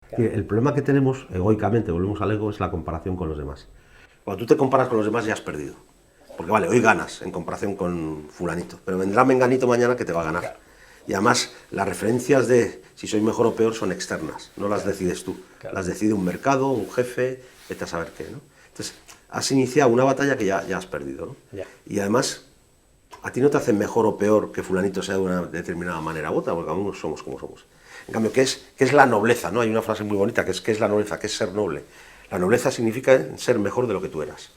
Claro. El problema que tenemos, egoicamente, volvemos al ego, es la comparación con los demás. Cuando tú te comparas con los demás ya has perdido. Porque vale, hoy ganas en comparación con fulanito, pero vendrá menganito mañana que te va a ganar. Claro. Y además, las referencias de si soy mejor o peor son externas, no las decides tú. Claro. Las decide un mercado, un jefe, vete a saber qué, ¿no? Entonces, has iniciado una batalla que ya has perdido, ¿no? Ya. Y además, a ti no te hace mejor o peor que fulanito sea de una determinada manera u otra, porque aún somos como somos. En cambio, ¿qué es la nobleza? ¿No? Hay una frase muy bonita que es ¿qué es la nobleza? ¿Qué es ser noble? La nobleza significa ser mejor de lo que tú eras.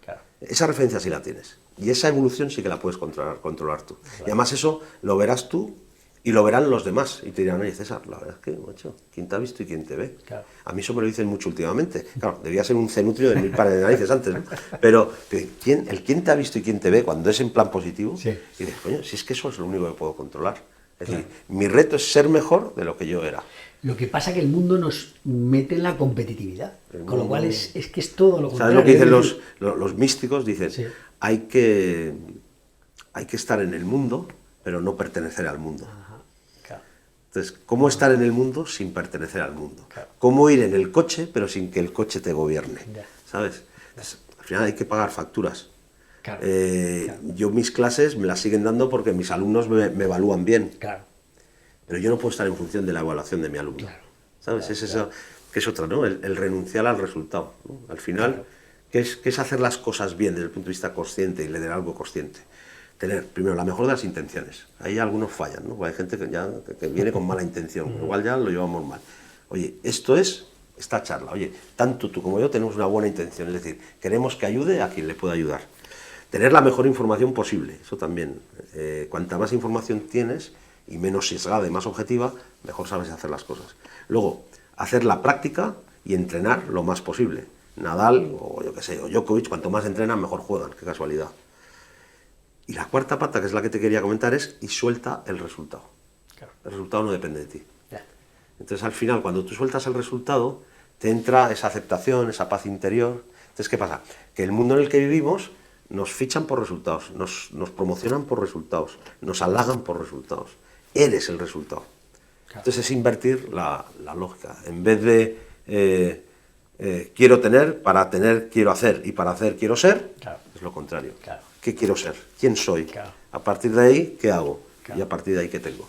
Claro. Esa referencia sí la tienes. Y esa evolución sí que la puedes controlar tú. Claro. Y además eso lo verás tú y lo verán los demás. Y te dirán, oye César, la verdad es que, macho, ¿quién te ha visto y quién te ve? Claro. A mí eso me lo dicen mucho últimamente. Claro, debía ser un cenutrio de 1000 pares de narices antes, ¿no? Pero quién te ha visto y quién te ve cuando es en plan positivo, sí. Y dices, coño, si es que eso es lo único que puedo controlar. Es decir, mi reto es ser mejor de lo que yo era. Lo que pasa es que el mundo nos mete en la competitividad, con lo cual es que es todo lo contrario. ¿Sabes lo que dicen los místicos? Dicen, sí. hay que estar en el mundo, pero no pertenecer al mundo. Ajá, claro. Entonces, ¿cómo estar en el mundo sin pertenecer al mundo? Claro. ¿Cómo ir en el coche, pero sin que el coche te gobierne? Ya. ¿Sabes? Entonces, al final hay que pagar facturas. Claro, claro. Yo mis clases me las siguen dando porque mis alumnos me evalúan bien. Claro. Pero yo no puedo estar en función de la evaluación de mi alumno. Claro. ¿Sabes? Claro, es eso, que es otra, ¿no? El renunciar al resultado, ¿no? Al final, claro. ¿qué es hacer las cosas bien desde el punto de vista consciente y liderazgo consciente? Tener, primero, la mejor de las intenciones. Ahí algunos fallan, ¿no? Hay gente que viene con mala intención, igual ya lo llevamos mal. Oye, esto es esta charla. Oye, tanto tú como yo tenemos una buena intención, es decir, queremos que ayude a quien le pueda ayudar. Tener la mejor información posible, eso también. Cuanta más información tienes y menos sesgada y más objetiva, mejor sabes hacer las cosas. Luego, hacer la práctica y entrenar lo más posible. Nadal, o yo qué sé, o Djokovic, cuanto más entrenan, mejor juegan, qué casualidad. Y la cuarta pata, que es la que te quería comentar, es y suelta el resultado. Claro. El resultado no depende de ti. Yeah. Entonces, al final, cuando tú sueltas el resultado, te entra esa aceptación, esa paz interior. Entonces, ¿qué pasa? Que el mundo en el que vivimos nos fichan por resultados, nos promocionan por resultados, nos halagan por resultados. Eres el resultado. Claro. Entonces, es invertir la lógica. En vez de quiero tener, para tener quiero hacer y para hacer quiero ser, claro. Es lo contrario. Claro. ¿Qué quiero ser? ¿Quién soy? Claro. A partir de ahí, ¿qué hago? Claro. Y a partir de ahí, ¿qué tengo?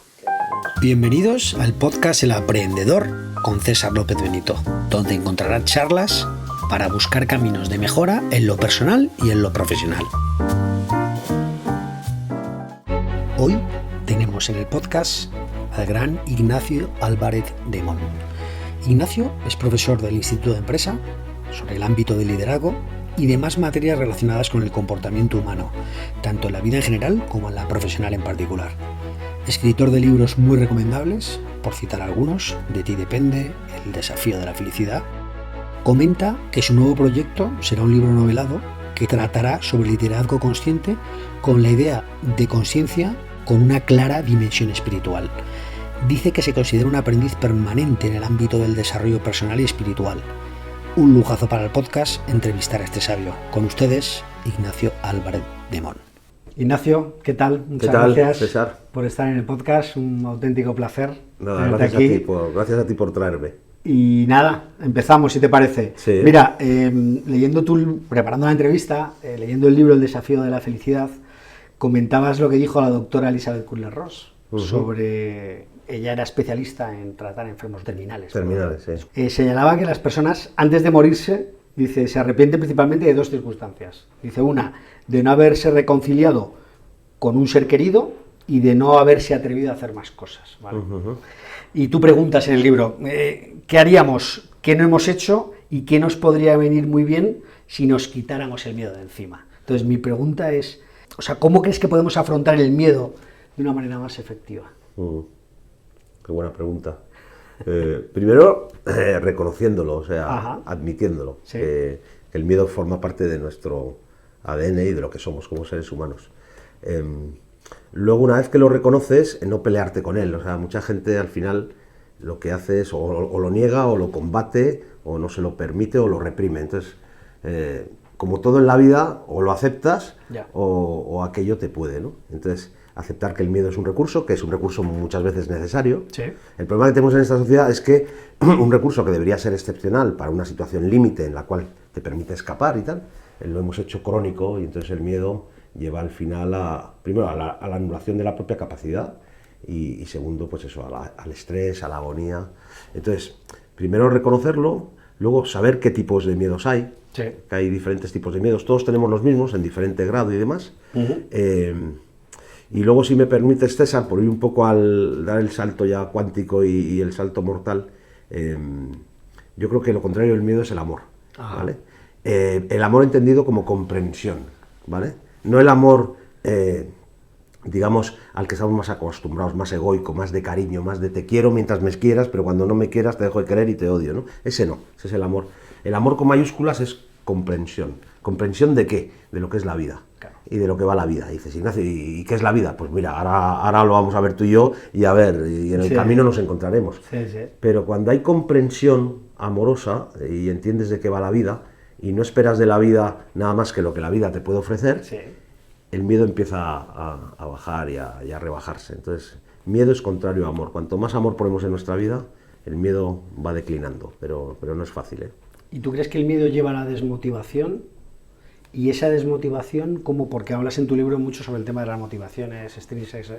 Bienvenidos al podcast El Aprendedor con César López Benito, donde encontrarás charlas para buscar caminos de mejora en lo personal y en lo profesional. Hoy tenemos en el podcast al gran Ignacio Álvarez Demón. Ignacio es profesor del Instituto de Empresa sobre el ámbito del liderazgo y demás materias relacionadas con el comportamiento humano, tanto en la vida en general como en la profesional en particular. Escritor de libros muy recomendables, por citar algunos, De ti depende, El desafío de la felicidad. Comenta que su nuevo proyecto será un libro novelado que tratará sobre liderazgo consciente con la idea de conciencia con una clara dimensión espiritual. Dice que se considera un aprendiz permanente en el ámbito del desarrollo personal y espiritual. Un lujazo para el podcast entrevistar a este sabio. Con ustedes, Ignacio Álvarez Demón. Ignacio, ¿qué tal? Muchas gracias, César, por estar en el podcast. Un auténtico placer. Nada, gracias a ti por traerme. Y nada, empezamos, si te parece. Sí. Mira, preparando la entrevista, leyendo el libro El desafío de la felicidad, comentabas lo que dijo la doctora Elizabeth Kubler-Ross sobre... Ella era especialista en tratar enfermos terminales. Sí. Señalaba que las personas, antes de morirse, dice, se arrepienten principalmente de dos circunstancias. Dice, una, de no haberse reconciliado con un ser querido y de no haberse atrevido a hacer más cosas. ¿Vale? Y tú preguntas en el libro, ¿qué haríamos? ¿Qué no hemos hecho? ¿Y qué nos podría venir muy bien si nos quitáramos el miedo de encima? Entonces, mi pregunta es, o sea, ¿cómo crees que podemos afrontar el miedo de una manera más efectiva? Qué buena pregunta. Primero, reconociéndolo, o sea, Ajá. admitiéndolo, Sí. Que el miedo forma parte de nuestro ADN y de lo que somos como seres humanos. Luego, una vez que lo reconoces, no pelearte con él. O sea, mucha gente al final lo que hace es o lo niega, o lo combate, o no se lo permite, o lo reprime. Entonces, como todo en la vida, o lo aceptas, o aquello te puede, ¿no? Entonces, aceptar que el miedo es un recurso, que es un recurso muchas veces necesario. Sí. El problema que tenemos en esta sociedad es que un recurso que debería ser excepcional para una situación límite en la cual te permite escapar y tal, lo hemos hecho crónico, y entonces el miedo lleva al final primero a la anulación de la propia capacidad y segundo, pues eso, al estrés, a la agonía. Entonces, primero reconocerlo, luego saber qué tipos de miedos hay, Sí. que hay diferentes tipos de miedos, todos tenemos los mismos en diferente grado y demás. Y luego, si me permites, César, por ir un poco al dar el salto ya cuántico y el salto mortal, yo creo que lo contrario del miedo es el amor, ¿vale? El amor entendido como comprensión, ¿vale? No el amor, digamos, al que estamos más acostumbrados, más egoico, más de cariño, más de te quiero mientras me quieras, pero cuando no me quieras te dejo de querer y te odio, ¿no? Ese no, ese es el amor. El amor con mayúsculas es comprensión. ¿Comprensión de qué? De lo que es la vida. Claro. Y de lo que va la vida. Y dices, Ignacio, ¿y qué es la vida? Pues mira, ahora lo vamos a ver tú y yo, y a ver, y en el camino nos encontraremos. Sí. Pero cuando hay comprensión amorosa y entiendes de qué va la vida, y no esperas de la vida nada más que lo que la vida te puede ofrecer, el miedo empieza a bajar y a rebajarse. Entonces, miedo es contrario a amor. Cuanto más amor ponemos en nuestra vida, el miedo va declinando, pero no es fácil, ¿eh? ¿Y tú crees que el miedo lleva a la desmotivación? Y esa desmotivación, ¿cómo? Porque hablas en tu libro mucho sobre el tema de las motivaciones extrínsecas,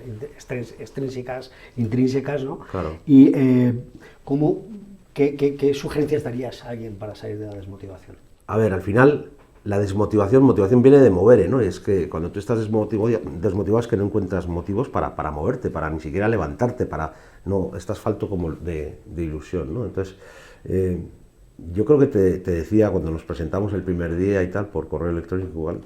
intrínsecas, ¿no? Claro. Y ¿qué sugerencias darías a alguien para salir de la desmotivación? A ver, al final, la motivación viene de mover, ¿no? Es que cuando tú estás desmotivado es que no encuentras motivos para moverte, para ni siquiera levantarte, no, estás falto como de ilusión, ¿no? Entonces, yo creo que te decía cuando nos presentamos el primer día y tal, por correo electrónico igual,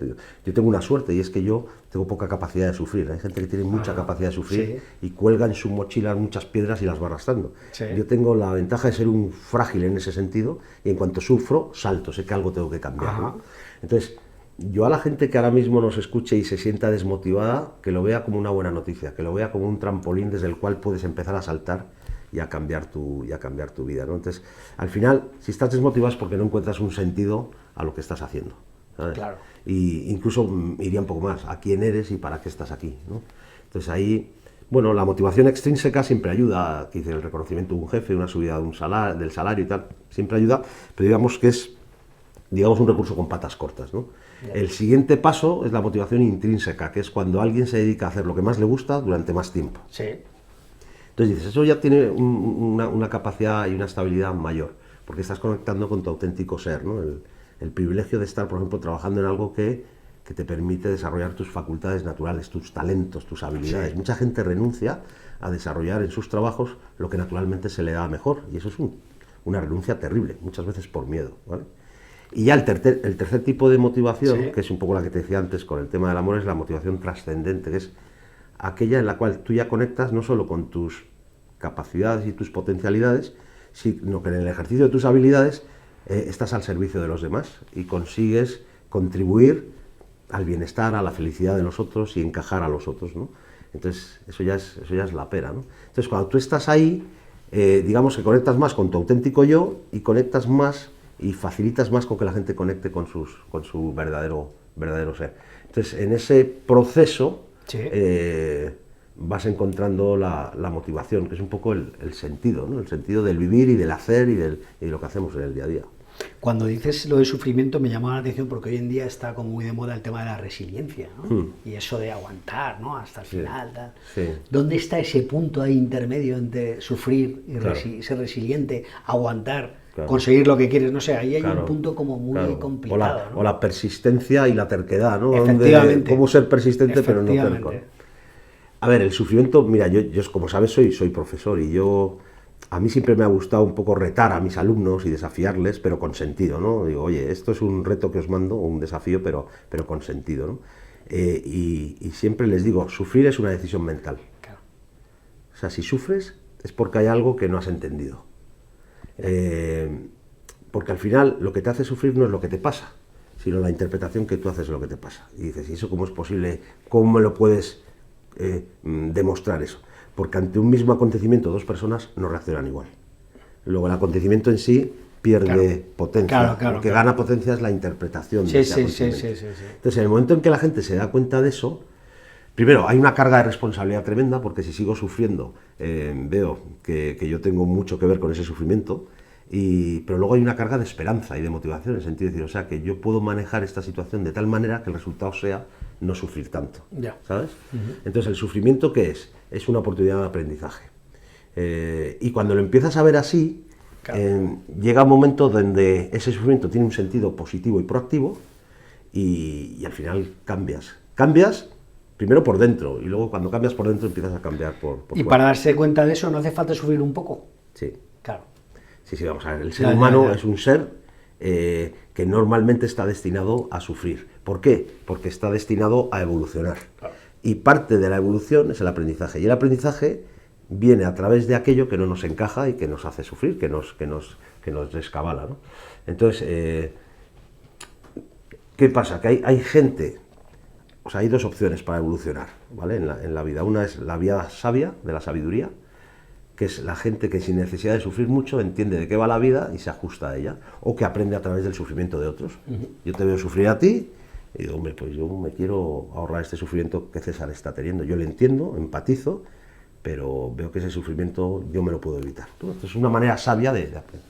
yo tengo una suerte y es que yo tengo poca capacidad de sufrir. Hay gente que tiene mucha capacidad de sufrir y cuelga en su mochila muchas piedras y las va arrastrando. Sí. Yo tengo la ventaja de ser un frágil en ese sentido y en cuanto sufro, salto, sé que algo tengo que cambiar, ¿no? Entonces, yo a la gente que ahora mismo nos escuche y se sienta desmotivada, que lo vea como una buena noticia, que lo vea como un trampolín desde el cual puedes empezar a saltar y a cambiar tu vida, ¿no? Entonces, al final, si estás desmotivado es porque no encuentras un sentido a lo que estás haciendo, ¿sabes? Claro. Y incluso iría un poco más, a quién eres y para qué estás aquí, ¿no? Entonces ahí, bueno, la motivación extrínseca siempre ayuda, que dice el reconocimiento de un jefe, una subida del salario y tal, siempre ayuda, pero digamos que es, un recurso con patas cortas, ¿no? Yeah. El siguiente paso es la motivación intrínseca, que es cuando alguien se dedica a hacer lo que más le gusta durante más tiempo. Sí. Entonces dices, eso ya tiene una capacidad y una estabilidad mayor, porque estás conectando con tu auténtico ser, ¿no? El privilegio de estar, por ejemplo, trabajando en algo que te permite desarrollar tus facultades naturales, tus talentos, tus habilidades. Sí. Mucha gente renuncia a desarrollar en sus trabajos lo que naturalmente se le da mejor, y eso es una renuncia terrible, muchas veces por miedo, ¿vale? Y ya el tercer tipo de motivación, sí, que es un poco la que te decía antes con el tema del amor, es la motivación trascendente, que es aquella en la cual tú ya conectas no solo con tus capacidades y tus potencialidades, sino que en el ejercicio de tus habilidades estás al servicio de los demás y consigues contribuir al bienestar, a la felicidad de los otros y encajar a los otros, ¿no? Entonces, eso ya es la pera, ¿no? Entonces, cuando tú estás ahí, digamos que conectas más con tu auténtico yo y conectas más y facilitas más con que la gente conecte con su verdadero ser. Entonces, en ese proceso, sí, vas encontrando la motivación, que es un poco el sentido, ¿no? El sentido del vivir y del hacer y de lo que hacemos en el día a día. Cuando dices lo de sufrimiento me llama la atención porque hoy en día está como muy de moda el tema de la resiliencia, ¿no? Y eso de aguantar, ¿no? Hasta el final, tal. Sí. ¿Dónde está ese punto ahí intermedio entre sufrir y ser resiliente, aguantar, conseguir lo que quieres? No sé, ahí hay un punto como muy complicado, ¿no? O la persistencia y la terquedad, ¿no? Efectivamente. Cómo ser persistente pero no terco. A ver, el sufrimiento, mira, yo como sabes soy profesor y a mí siempre me ha gustado un poco retar a mis alumnos y desafiarles, pero con sentido, ¿no? Digo, oye, esto es un reto que os mando, o un desafío, pero con sentido, ¿no? Y siempre les digo, sufrir es una decisión mental. Claro. O sea, si sufres es porque hay algo que no has entendido. Porque al final lo que te hace sufrir no es lo que te pasa, sino la interpretación que tú haces de lo que te pasa. Y dices, ¿y eso cómo es posible? ¿Cómo me lo puedes demostrar eso? Porque ante un mismo acontecimiento dos personas no reaccionan igual. Luego el acontecimiento en sí pierde potencia. Lo que gana potencia es la interpretación de ese acontecimiento. Sí. Entonces, en el momento en que la gente se da cuenta de eso, Primero, hay una carga de responsabilidad tremenda, porque si sigo sufriendo, veo que yo tengo mucho que ver con ese sufrimiento, pero luego hay una carga de esperanza y de motivación, en el sentido de decir, o sea, que yo puedo manejar esta situación de tal manera que el resultado sea no sufrir tanto, ¿sabes? Entonces, ¿el sufrimiento qué es? Es una oportunidad de aprendizaje. Y cuando lo empiezas a ver así, llega un momento donde ese sufrimiento tiene un sentido positivo y proactivo, y al final cambias primero por dentro, y luego cuando cambias por dentro empiezas a cambiar por y para darse cuenta de eso no hace falta sufrir un poco. Sí. Claro. Sí, vamos a ver, el ser humano es un ser que normalmente está destinado a sufrir. ¿Por qué? Porque está destinado a evolucionar. Claro. Y parte de la evolución es el aprendizaje, y el aprendizaje viene a través de aquello que no nos encaja y que nos hace sufrir, que nos descabala, ¿no? Entonces, ¿qué pasa? Que hay gente, o sea, hay dos opciones para evolucionar, ¿vale? En la vida. Una es la vía sabia, de la sabiduría, que es la gente que sin necesidad de sufrir mucho entiende de qué va la vida y se ajusta a ella, o que aprende a través del sufrimiento de otros. Yo te veo sufrir a ti y digo, hombre, pues yo me quiero ahorrar este sufrimiento que César está teniendo. Yo le entiendo, empatizo, pero veo que ese sufrimiento yo me lo puedo evitar. Esto es una manera sabia de aprender.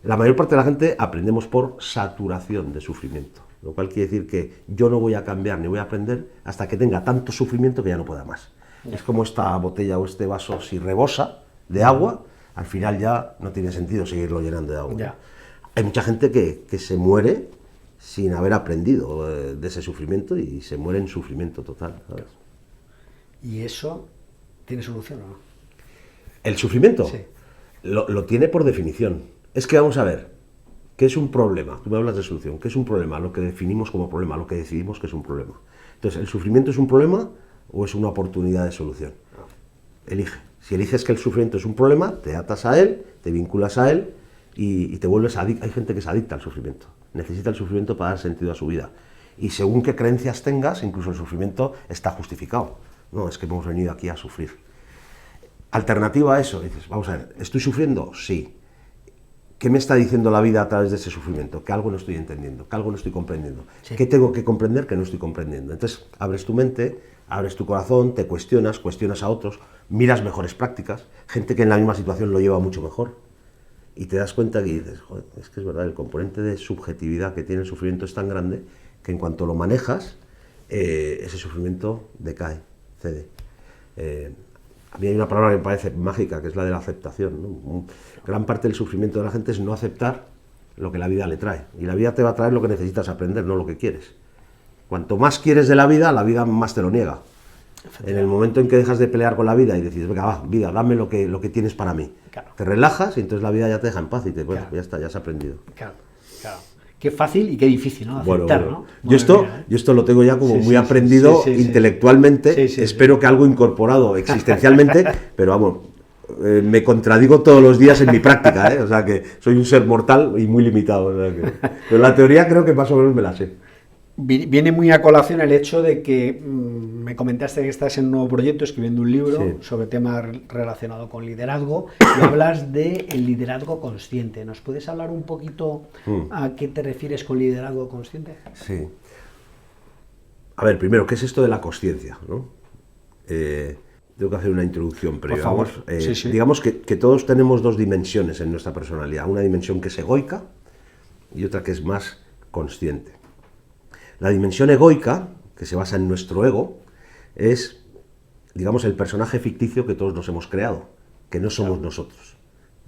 La mayor parte de la gente aprendemos por saturación de sufrimiento, lo cual quiere decir que yo no voy a cambiar ni voy a aprender hasta que tenga tanto sufrimiento que ya no pueda más. Es como esta botella o este vaso, si rebosa de agua, al final ya no tiene sentido seguirlo llenando de agua. Hay mucha gente que se muere sin haber aprendido de ese sufrimiento, y se muere en sufrimiento total, ¿sabes? ¿Y eso tiene solución o no? ¿El sufrimiento? Sí. Lo tiene por definición. Es que vamos a ver, ¿qué es un problema? Tú me hablas de solución. ¿Qué es un problema? Lo que definimos como problema, lo que decidimos que es un problema. Entonces, ¿el sufrimiento es un problema o es una oportunidad de solución? Elige. Si eliges que el sufrimiento es un problema, te atas a él, te vinculas a él y te vuelves adicto. Hay gente que se adicta al sufrimiento, necesita el sufrimiento para dar sentido a su vida. Y según qué creencias tengas, incluso el sufrimiento está justificado. No, es que hemos venido aquí a sufrir. Alternativa a eso, dices, vamos a ver, ¿estoy sufriendo? Sí. ¿Qué me está diciendo la vida a través de ese sufrimiento? Que algo no estoy entendiendo, que algo no estoy comprendiendo. Sí. ¿Qué tengo que comprender que no estoy comprendiendo? Entonces, abres tu mente, abres tu corazón, te cuestionas a otros, miras mejores prácticas, gente que en la misma situación lo lleva mucho mejor, y te das cuenta que dices, joder, es que es verdad, el componente de subjetividad que tiene el sufrimiento es tan grande que en cuanto lo manejas, ese sufrimiento decae, cede. A mí hay una palabra que me parece mágica, que es la de la aceptación, ¿no? Gran parte del sufrimiento de la gente es no aceptar lo que la vida le trae. Y la vida te va a traer lo que necesitas aprender, no lo que quieres. Cuanto más quieres de la vida más te lo niega. En el momento en que dejas de pelear con la vida y decides, venga, va, vida, dame lo que tienes para mí. Claro. Te relajas y entonces la vida ya te deja en paz y te, bueno, claro, ya está, ya has aprendido. Claro, claro. Qué fácil y qué difícil, ¿no? Aceptar, bueno. ¿No? Yo esto lo tengo ya como muy aprendido intelectualmente, espero que algo incorporado existencialmente, pero vamos, me contradigo todos los días en mi práctica, o sea que soy un ser mortal y muy limitado, o sea que, pero la teoría creo que más o menos me la sé. Viene muy a colación el hecho de que me comentaste que estás en un nuevo proyecto escribiendo un libro sobre temas relacionados con liderazgo y hablas del liderazgo consciente. ¿Nos puedes hablar un poquito a qué te refieres con liderazgo consciente? Sí. A ver, primero, ¿qué es esto de la consciencia, ¿no? Tengo que hacer una introducción, pero digamos que todos tenemos dos dimensiones en nuestra personalidad. Una dimensión que es egoica y otra que es más consciente. La dimensión egoica, que se basa en nuestro ego, es, digamos, el personaje ficticio que todos nos hemos creado, que no somos nosotros.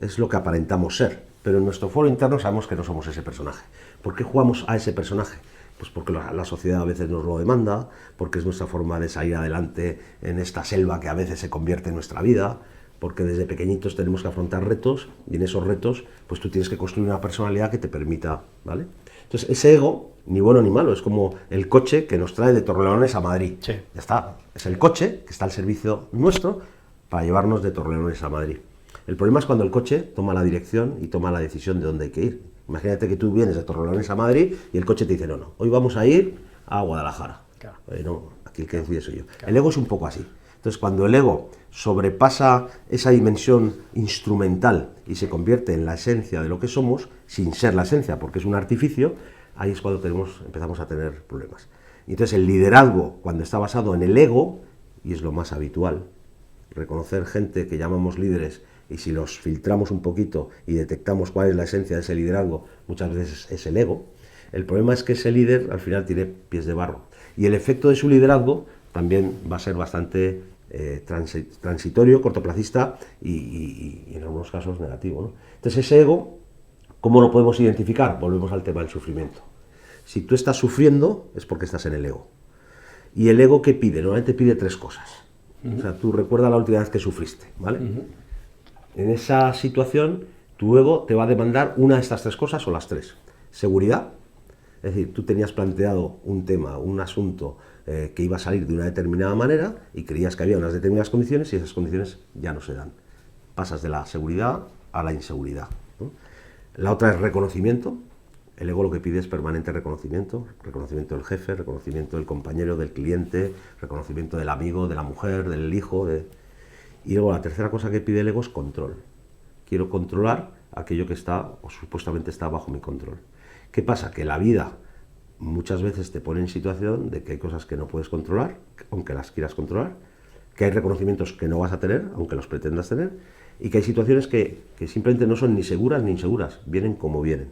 Es lo que aparentamos ser, pero en nuestro foro interno sabemos que no somos ese personaje. ¿Por qué jugamos a ese personaje? Pues porque la sociedad a veces nos lo demanda, porque es nuestra forma de salir adelante en esta selva que a veces se convierte en nuestra vida, porque desde pequeñitos tenemos que afrontar retos, y en esos retos pues tú tienes que construir una personalidad que te permita, ¿vale? Entonces ese ego, ni bueno ni malo, es como el coche que nos trae de Torrelodones a Madrid. Sí. Ya está, es el coche que está al servicio nuestro para llevarnos de Torrelodones a Madrid. El problema es cuando el coche toma la dirección y toma la decisión de dónde hay que ir. Imagínate que tú vienes de Torrelodones a Madrid y el coche te dice, no, hoy vamos a ir a Guadalajara. Claro. No, aquí el que decide soy yo. Claro. El ego es un poco así. Entonces, cuando el ego sobrepasa esa dimensión instrumental y se convierte en la esencia de lo que somos, sin ser la esencia, porque es un artificio, ahí es cuando empezamos a tener problemas. Y entonces el liderazgo, cuando está basado en el ego, y es lo más habitual, reconocer gente que llamamos líderes, y si los filtramos un poquito y detectamos cuál es la esencia de ese liderazgo, muchas veces es el ego. El problema es que ese líder al final tiene pies de barro. Y el efecto de su liderazgo también va a ser bastante transitorio, cortoplacista y en algunos casos negativo, ¿no? Entonces ese ego, ¿cómo lo podemos identificar? Volvemos al tema del sufrimiento. Si tú estás sufriendo es porque estás en el ego. ¿Y el ego qué pide? Normalmente pide 3 cosas. O sea, tú recuerda la última vez que sufriste, ¿vale? En esa situación, tu ego te va a demandar una de estas 3 cosas o las 3. Seguridad, es decir, tú tenías planteado un tema, un asunto que iba a salir de una determinada manera y creías que había unas determinadas condiciones y esas condiciones ya no se dan. Pasas de la seguridad a la inseguridad, ¿no? La otra es reconocimiento. El ego lo que pide es permanente reconocimiento, reconocimiento del jefe, reconocimiento del compañero, del cliente, reconocimiento del amigo, de la mujer, del hijo. Y luego la tercera cosa que pide el ego es control. Quiero controlar aquello que está o supuestamente está bajo mi control. ¿Qué pasa? Que la vida muchas veces te pone en situación de que hay cosas que no puedes controlar, aunque las quieras controlar, que hay reconocimientos que no vas a tener, aunque los pretendas tener, y que hay situaciones que simplemente no son ni seguras ni inseguras, vienen como vienen.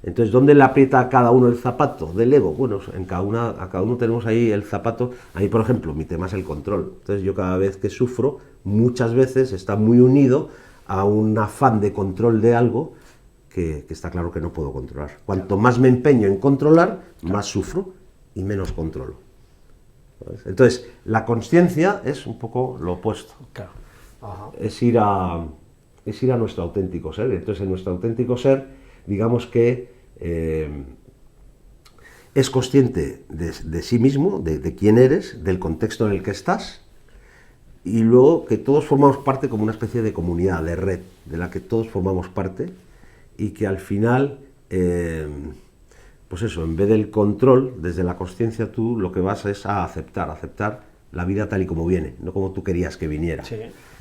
Entonces, ¿dónde le aprieta a cada uno el zapato del ego? Bueno, a cada uno tenemos ahí el zapato. A mí, por ejemplo, mi tema es el control. Entonces, yo cada vez que sufro, muchas veces está muy unido a un afán de control de algo que está claro que no puedo controlar. Cuanto más me empeño en controlar, más sufro y menos controlo. ¿Sabes? Entonces, la consciencia es un poco lo opuesto. Claro. Ajá. Es ir a nuestro auténtico ser. Entonces, en nuestro auténtico ser, digamos que es consciente de sí mismo, de quién eres, del contexto en el que estás, y luego que todos formamos parte como una especie de comunidad, de red, de la que todos formamos parte, y que al final, pues eso, en vez del control, desde la consciencia tú lo que vas es a aceptar la vida tal y como viene, no como tú querías que viniera. Sí.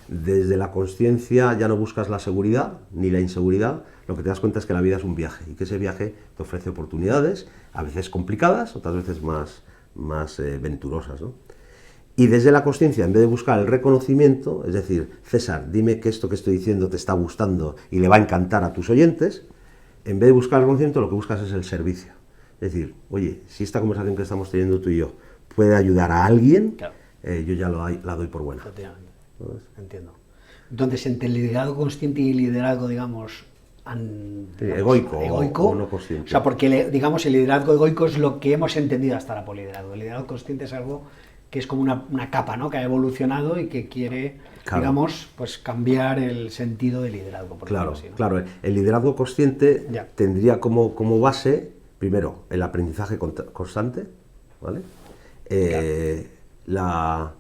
Desde la consciencia ya no buscas la seguridad ni la inseguridad, lo que te das cuenta es que la vida es un viaje y que ese viaje te ofrece oportunidades, a veces complicadas, otras veces más venturosas, ¿no? Y desde la consciencia, en vez de buscar el reconocimiento, es decir, César, dime que esto que estoy diciendo te está gustando y le va a encantar a tus oyentes, en vez de buscar el reconocimiento, lo que buscas es el servicio. Es decir, oye, si esta conversación que estamos teniendo tú y yo puede ayudar a alguien, claro, yo ya la doy por buena. Entiendo. Entonces, entre el liderazgo consciente y el liderazgo, digamos, egoico o no consciente. O sea, porque, digamos, el liderazgo egoico es lo que hemos entendido hasta ahora por liderazgo. El liderazgo consciente es algo que es como una capa, ¿no?, que ha evolucionado y que quiere, claro, digamos, pues cambiar el sentido del liderazgo. Claro, así, ¿no? Claro. El liderazgo consciente tendría como base, primero, el aprendizaje constante, ¿vale? La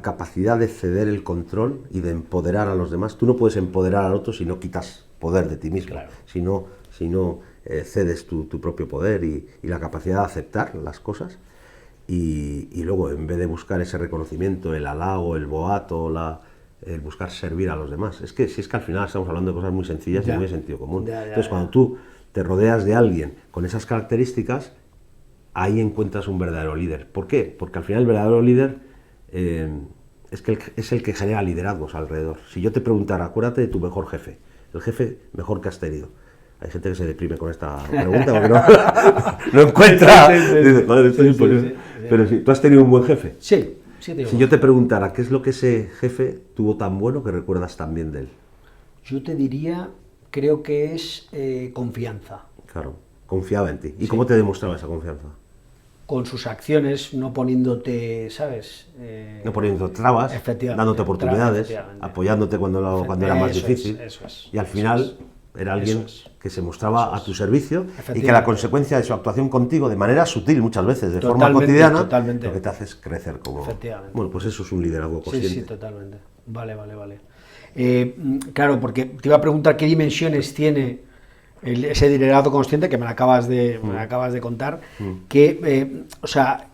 capacidad de ceder el control y de empoderar a los demás. Tú no puedes empoderar al otro si no quitas poder de ti mismo, claro, si no cedes tu propio poder y la capacidad de aceptar las cosas. Y luego, en vez de buscar ese reconocimiento, el halago, el boato, el buscar servir a los demás. Si es que al final estamos hablando de cosas muy sencillas y muy de sentido común. Entonces, cuando tú te rodeas de alguien con esas características, ahí encuentras un verdadero líder. ¿Por qué? Porque al final el verdadero líder es el que genera liderazgos alrededor. Si yo te preguntara, acuérdate de tu mejor jefe, el jefe mejor que has tenido. Hay gente que se deprime con esta pregunta porque no encuentra. Dice, madre, esto es imposible. Pero si tú has tenido un buen jefe. Sí. Si yo te preguntara qué es lo que ese jefe tuvo tan bueno que recuerdas tan bien de él. Yo te diría, creo que es confianza. Claro, confiaba en ti. ¿Y cómo te demostraba esa confianza? Con sus acciones, no poniéndote, ¿sabes? No poniéndote trabas, dándote oportunidades, apoyándote cuando era más difícil. Eso es. Y al final era alguien que se mostraba a tu servicio y que la consecuencia de su actuación contigo, de manera sutil muchas veces, de forma cotidiana, lo que te hace es crecer como... Bueno, pues eso es un liderazgo consciente. Sí, totalmente. Vale. Claro, porque te iba a preguntar qué dimensiones tiene ese liderazgo consciente que me acabas de contar, que, o sea,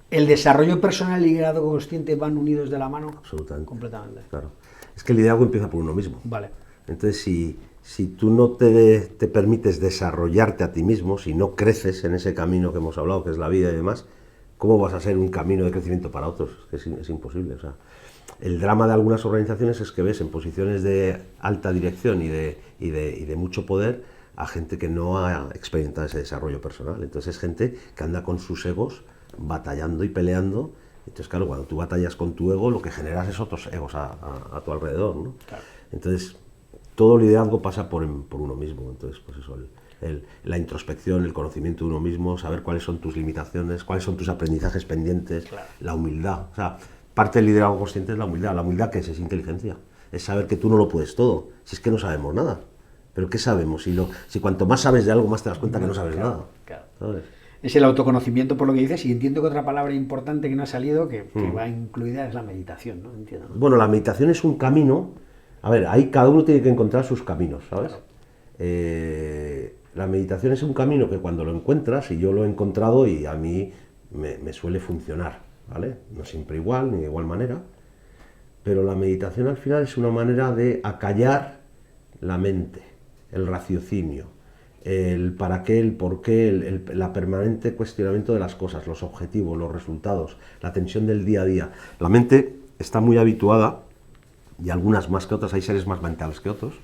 el desarrollo personal y el liderazgo consciente van unidos de la mano. Absolutamente. Completamente. Claro. Es que el liderazgo empieza por uno mismo. Vale. Entonces, si tú no te permites desarrollarte a ti mismo, si no creces en ese camino que hemos hablado, que es la vida y demás, ¿cómo vas a ser un camino de crecimiento para otros? Es imposible. O sea, el drama de algunas organizaciones es que ves en posiciones de alta dirección y de mucho poder a gente que no ha experimentado ese desarrollo personal. Entonces es gente que anda con sus egos batallando y peleando. Entonces, claro, cuando tú batallas con tu ego, lo que generas es otros egos a tu alrededor, ¿no? Claro. Entonces, todo liderazgo pasa por uno mismo. Entonces, pues eso, la introspección, el conocimiento de uno mismo, saber cuáles son tus limitaciones, cuáles son tus aprendizajes pendientes, claro. La humildad. O sea, parte del liderazgo consciente es la humildad. ¿La humildad qué es? Es inteligencia. Es saber que tú no lo puedes todo. Si es que no sabemos nada. ¿Pero qué sabemos? Si cuanto más sabes de algo, más te das cuenta que no sabes nada. Claro. ¿Sabes? Es el autoconocimiento, por lo que dices, y entiendo que otra palabra importante que no ha salido, que va incluida, es la meditación, ¿no? Entiendo, ¿no? Bueno, la meditación es un camino. A ver, ahí cada uno tiene que encontrar sus caminos, ¿sabes? Claro. La meditación es un camino que cuando lo encuentras, y yo lo he encontrado y a mí me suele funcionar, ¿vale? No siempre igual, ni de igual manera, pero la meditación al final es una manera de acallar la mente, el raciocinio, el para qué, el por qué, la permanente cuestionamiento de las cosas, los objetivos, los resultados, la tensión del día a día. La mente está muy habituada, y algunas más que otras, hay seres más mentales que otros,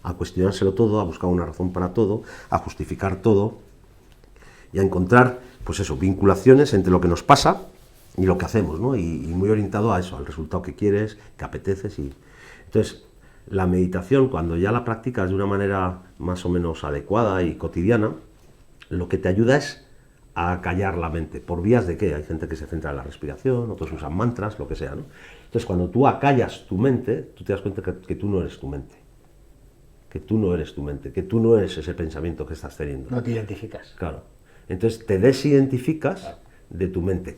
a cuestionárselo todo, a buscar una razón para todo, a justificar todo y a encontrar, pues eso, vinculaciones entre lo que nos pasa y lo que hacemos, ¿no? Y muy orientado a eso, al resultado que quieres, que apeteces. Entonces, la meditación, cuando ya la practicas de una manera más o menos adecuada y cotidiana, lo que te ayuda es a callar la mente. ¿Por vías de qué? Hay gente que se centra en la respiración, otros usan mantras, lo que sea, ¿no? Entonces, cuando tú acallas tu mente, tú te das cuenta que tú no eres tu mente. Que tú no eres tu mente, que tú no eres ese pensamiento que estás teniendo. No te identificas. Claro. Entonces te desidentificas, claro, de tu mente.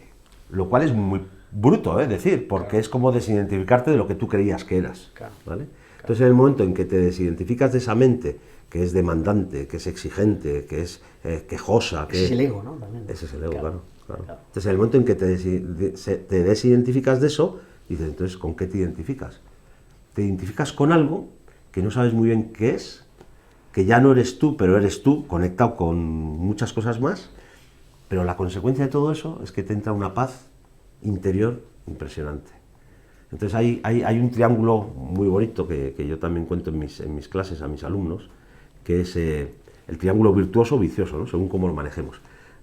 Lo cual es muy bruto, decir, porque claro, es como desidentificarte de lo que tú creías que eras. Claro. ¿Vale? Claro. Entonces en el momento en que te desidentificas de esa mente, que es demandante, que es exigente, que es quejosa... Ese es el ego, ¿no? También. Ese es el ego, claro. Entonces en el momento en que te desidentificas de eso, dices, entonces, ¿con qué te identificas? Te identificas con algo que no sabes muy bien qué es, que ya no eres tú, pero eres tú, conectado con muchas cosas más, pero la consecuencia de todo eso es que te entra una paz interior impresionante. Entonces hay un triángulo muy bonito que yo también cuento en mis clases a mis alumnos, que es el triángulo virtuoso-vicioso, ¿no? Según cómo lo manejemos.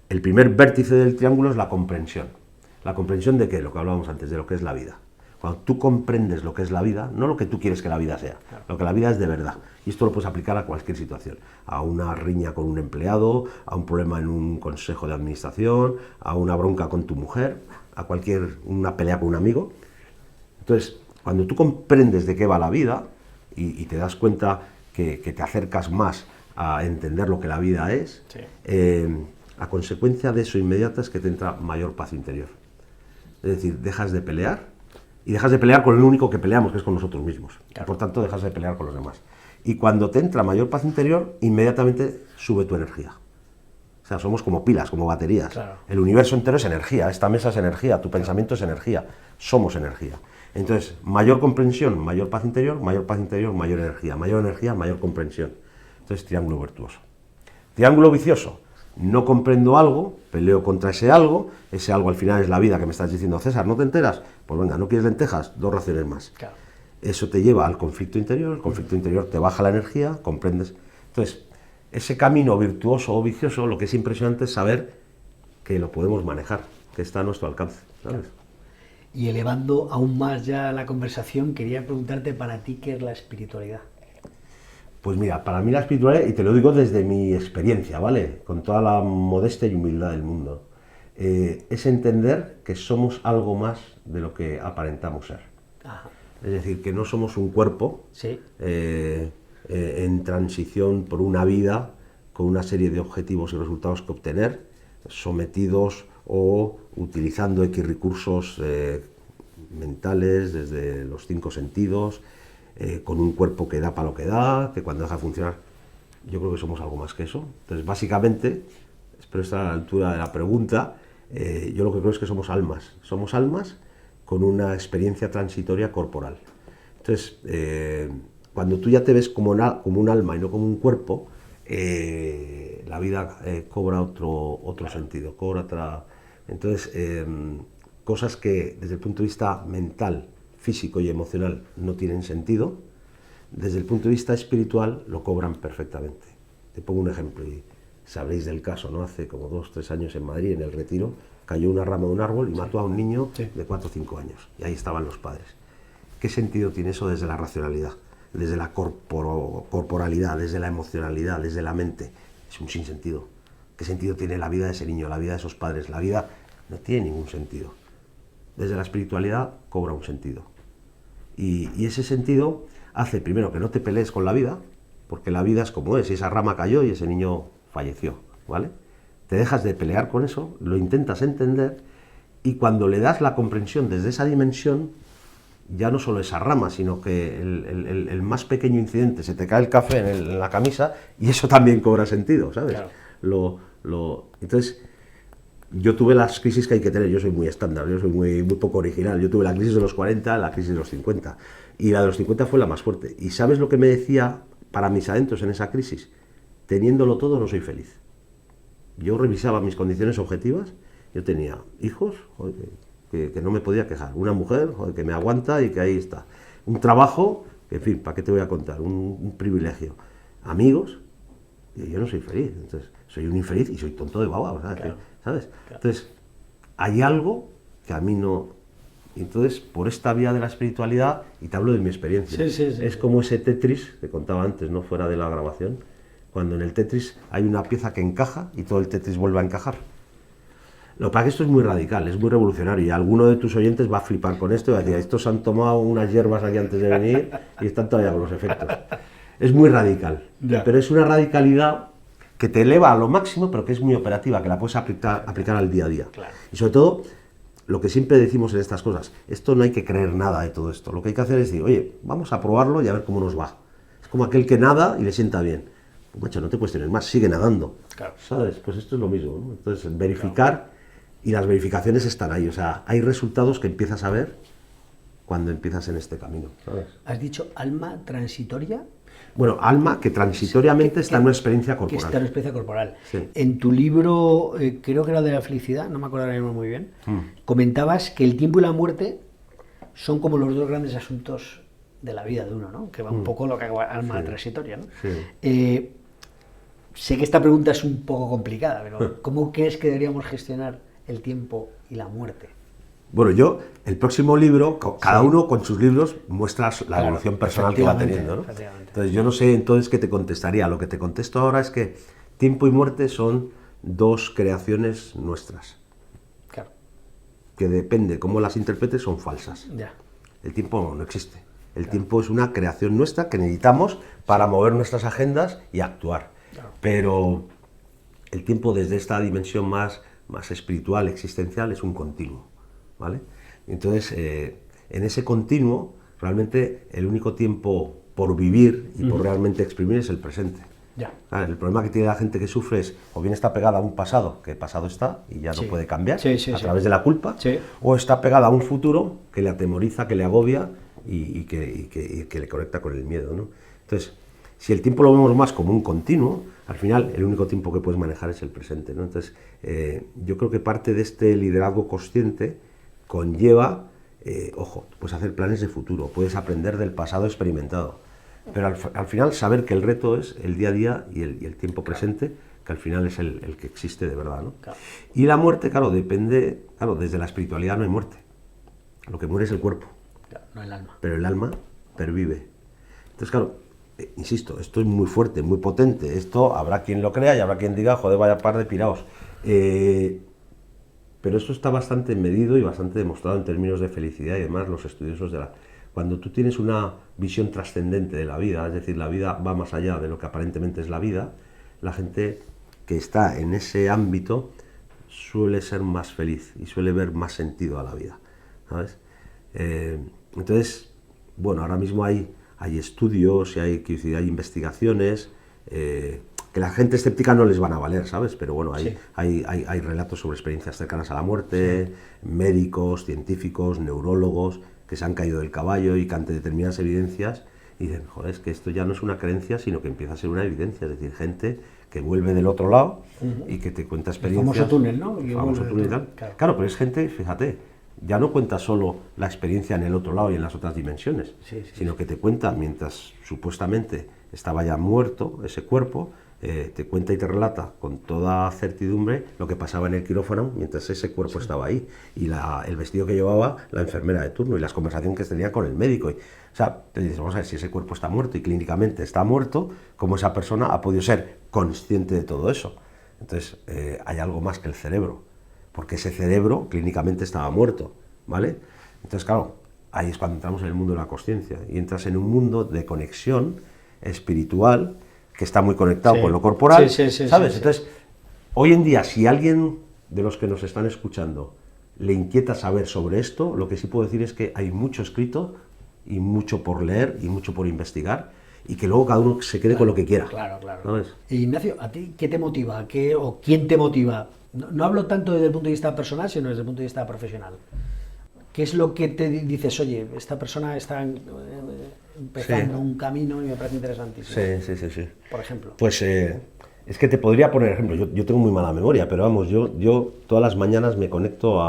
El primer vértice del triángulo es la comprensión. ¿La comprensión de qué? Lo que hablábamos antes, de lo que es la vida. Cuando tú comprendes lo que es la vida, no lo que tú quieres que la vida sea, lo que la vida es de verdad. Y esto lo puedes aplicar a cualquier situación. A una riña con un empleado, a un problema en un consejo de administración, a una bronca con tu mujer, a una pelea con un amigo. Entonces, cuando tú comprendes de qué va la vida y te das cuenta que te acercas más a entender lo que la vida es, sí, a consecuencia de eso inmediata es que te entra mayor paz interior. Es decir, dejas de pelear, y dejas de pelear con el único que peleamos, que es con nosotros mismos. Claro. Por tanto, dejas de pelear con los demás. Y cuando te entra mayor paz interior, inmediatamente sube tu energía. O sea, somos como pilas, como baterías. Claro. El universo entero es energía, esta mesa es energía, tu pensamiento es energía, somos energía. Entonces, mayor comprensión, mayor paz interior, mayor energía, mayor comprensión. Entonces, triángulo virtuoso. Triángulo vicioso. No comprendo algo, peleo contra ese algo al final es la vida que me estás diciendo, César, ¿no te enteras? Pues venga, ¿no quieres lentejas? 2 raciones más. Claro. Eso te lleva al conflicto interior, el conflicto interior te baja la energía, comprendes. Entonces, ese camino virtuoso o vicioso, lo que es impresionante es saber que lo podemos manejar, que está a nuestro alcance, ¿sabes? Claro. Y elevando aún más ya la conversación, quería preguntarte para ti qué es la espiritualidad. Pues mira, para mí la espiritualidad, y te lo digo desde mi experiencia, ¿vale? Con toda la modestia y humildad del mundo, es entender que somos algo más de lo que aparentamos ser. Ajá. Es decir, que no somos un cuerpo, sí, en transición por una vida con una serie de objetivos y resultados que obtener, sometidos o utilizando X recursos mentales desde los 5 sentidos, con un cuerpo que da para lo que da, que cuando deja de funcionar, yo creo que somos algo más que eso. Entonces, básicamente, espero estar a la altura de la pregunta, yo lo que creo es que somos almas con una experiencia transitoria corporal. Entonces, cuando tú ya te ves como un alma y no como un cuerpo, la vida cobra otro sentido, cobra Entonces, cosas que desde el punto de vista mental, físico y emocional no tienen sentido, desde el punto de vista espiritual lo cobran perfectamente. Te pongo un ejemplo y sabréis del caso, ¿no? Hace como 2 o 3 años en Madrid, en el Retiro, cayó una rama de un árbol y mató a un niño de 4 o 5 años. Y ahí estaban los padres. ¿Qué sentido tiene eso desde la racionalidad, desde la corporalidad, desde la emocionalidad, desde la mente? Es un sinsentido. ¿Qué sentido tiene la vida de ese niño, la vida de esos padres? La vida no tiene ningún sentido. Desde la espiritualidad cobra un sentido. Y ese sentido hace, primero, que no te pelees con la vida, porque la vida es como es, y esa rama cayó y ese niño falleció, ¿vale? Te dejas de pelear con eso, lo intentas entender, y cuando le das la comprensión desde esa dimensión, ya no solo esa rama, sino que el más pequeño incidente, se te cae el café en la camisa, y eso también cobra sentido, ¿sabes? Claro. Entonces, yo tuve las crisis que hay que tener, yo soy muy estándar, yo soy muy poco original. Yo tuve la crisis de los 40, la crisis de los 50, y la de los 50 fue la más fuerte. ¿Y sabes lo que me decía para mis adentros en esa crisis? Teniéndolo todo no soy feliz. Yo revisaba mis condiciones objetivas, yo tenía hijos, joder, que no me podía quejar, una mujer, joder, que me aguanta y que ahí está, un trabajo, que en fin, ¿para qué te voy a contar? Un privilegio, amigos, y yo no soy feliz. Entonces, soy un infeliz y soy tonto de baba, ¿sabes? Claro. ¿Sabes? Claro. Entonces, hay algo que a mí no... Entonces, por esta vía de la espiritualidad, y te hablo de mi experiencia, es como ese Tetris que contaba antes, ¿no? Fuera de la grabación, cuando en el Tetris hay una pieza que encaja y todo el Tetris vuelve a encajar. Lo que pasa es que esto es muy radical, es muy revolucionario, y alguno de tus oyentes va a flipar con esto y va a decir, estos han tomado unas hierbas aquí antes de venir y están todavía con los efectos. Es muy radical, pero es una radicalidad que te eleva a lo máximo, pero que es muy operativa, que la puedes aplicar al día a día. Claro. Y sobre todo, lo que siempre decimos en estas cosas, esto no hay que creer nada de todo esto. Lo que hay que hacer es decir, oye, vamos a probarlo y a ver cómo nos va. Es como aquel que nada y le sienta bien. Pues, macho, no te cuestiones más, sigue nadando. Claro. ¿Sabes? Pues esto es lo mismo, ¿no? Entonces, verificar, y las verificaciones están ahí. O sea, hay resultados que empiezas a ver cuando empiezas en este camino, ¿sabes? ¿Has dicho alma transitoria? Bueno, alma que transitoriamente está en una experiencia corporal. Que está en una experiencia corporal. Sí. En tu libro, creo que era de la felicidad, no me acuerdo ahora mismo muy bien, comentabas que el tiempo y la muerte son como los dos grandes asuntos de la vida de uno, ¿no? Que va un poco lo que haga alma transitoria, ¿no? Sí. Sé que esta pregunta es un poco complicada, pero ¿cómo crees que deberíamos gestionar el tiempo y la muerte? Bueno, yo, el próximo libro, cada uno con sus libros muestra la evolución personal que va teniendo, ¿no? Entonces, yo no sé entonces qué te contestaría. Lo que te contesto ahora es que tiempo y muerte son dos creaciones nuestras. Claro. Que depende cómo las interpretes, son falsas. Ya. El tiempo no existe. El tiempo es una creación nuestra que necesitamos para mover nuestras agendas y actuar. Claro. Pero el tiempo desde esta dimensión más espiritual, existencial, es un continuo. ¿Vale? Entonces, en ese continuo, realmente el único tiempo por vivir y por realmente exprimir es el presente. Ya. Claro, el problema que tiene la gente que sufre es, o bien está pegada a un pasado, que pasado está y ya no puede cambiar a través de la culpa, o está pegada a un futuro que le atemoriza, que le agobia y que le conecta con el miedo, ¿no? Entonces, si el tiempo lo vemos más como un continuo, al final el único tiempo que puedes manejar es el presente, ¿no? Entonces, yo creo que parte de este liderazgo consciente conlleva, ojo, puedes hacer planes de futuro, puedes aprender del pasado experimentado, pero al final saber que el reto es el día a día y el tiempo presente, que al final es el que existe de verdad, ¿no? Claro. Y la muerte, claro, depende, claro, desde la espiritualidad no hay muerte, lo que muere es el cuerpo, claro, no el alma. Pero el alma pervive. Entonces, claro, insisto, esto es muy fuerte, muy potente, esto habrá quien lo crea y habrá quien diga, joder, vaya par de piraos. Pero esto está bastante medido y bastante demostrado en términos de felicidad y demás, los estudiosos de la... Cuando tú tienes una visión trascendente de la vida, es decir, la vida va más allá de lo que aparentemente es la vida, la gente que está en ese ámbito suele ser más feliz y suele ver más sentido a la vida, ¿sabes? Entonces, bueno, ahora mismo hay estudios y hay investigaciones que la gente escéptica no les van a valer, ¿sabes? Pero bueno, hay relatos sobre experiencias cercanas a la muerte, médicos, científicos, neurólogos, que se han caído del caballo y que ante determinadas evidencias dicen, joder, es que esto ya no es una creencia, sino que empieza a ser una evidencia, es decir, gente que vuelve del otro lado y que te cuenta experiencias. El famoso túnel, ¿no? El famoso túnel y tal. Claro, pero es gente, fíjate, ya no cuenta solo la experiencia en el otro lado y en las otras dimensiones, sino que te cuenta mientras supuestamente estaba ya muerto ese cuerpo, te cuenta y te relata con toda certidumbre lo que pasaba en el quirófano mientras ese cuerpo estaba ahí, y el vestido que llevaba la enfermera de turno y las conversaciones que tenía con el médico. O sea, te dices, vamos a ver, si ese cuerpo está muerto y clínicamente está muerto, ¿cómo esa persona ha podido ser consciente de todo eso? Entonces, hay algo más que el cerebro, porque ese cerebro clínicamente estaba muerto, ¿vale? Entonces, claro, ahí es cuando entramos en el mundo de la consciencia y entras en un mundo de conexión espiritual que está muy conectado con lo corporal, ¿sabes? Entonces, hoy en día, si alguien de los que nos están escuchando le inquieta saber sobre esto, lo que sí puedo decir es que hay mucho escrito y mucho por leer y mucho por investigar, y que luego cada uno se quede con lo que quiera. Claro. ¿Sabes? Ignacio, ¿a ti qué te motiva? ¿O quién te motiva? No hablo tanto desde el punto de vista personal, sino desde el punto de vista profesional. ¿Qué es lo que te dices, oye, esta persona está empezando un camino y me parece interesantísimo? Sí. Por ejemplo. Pues es que te podría poner ejemplo. Yo tengo muy mala memoria, pero vamos, yo todas las mañanas me conecto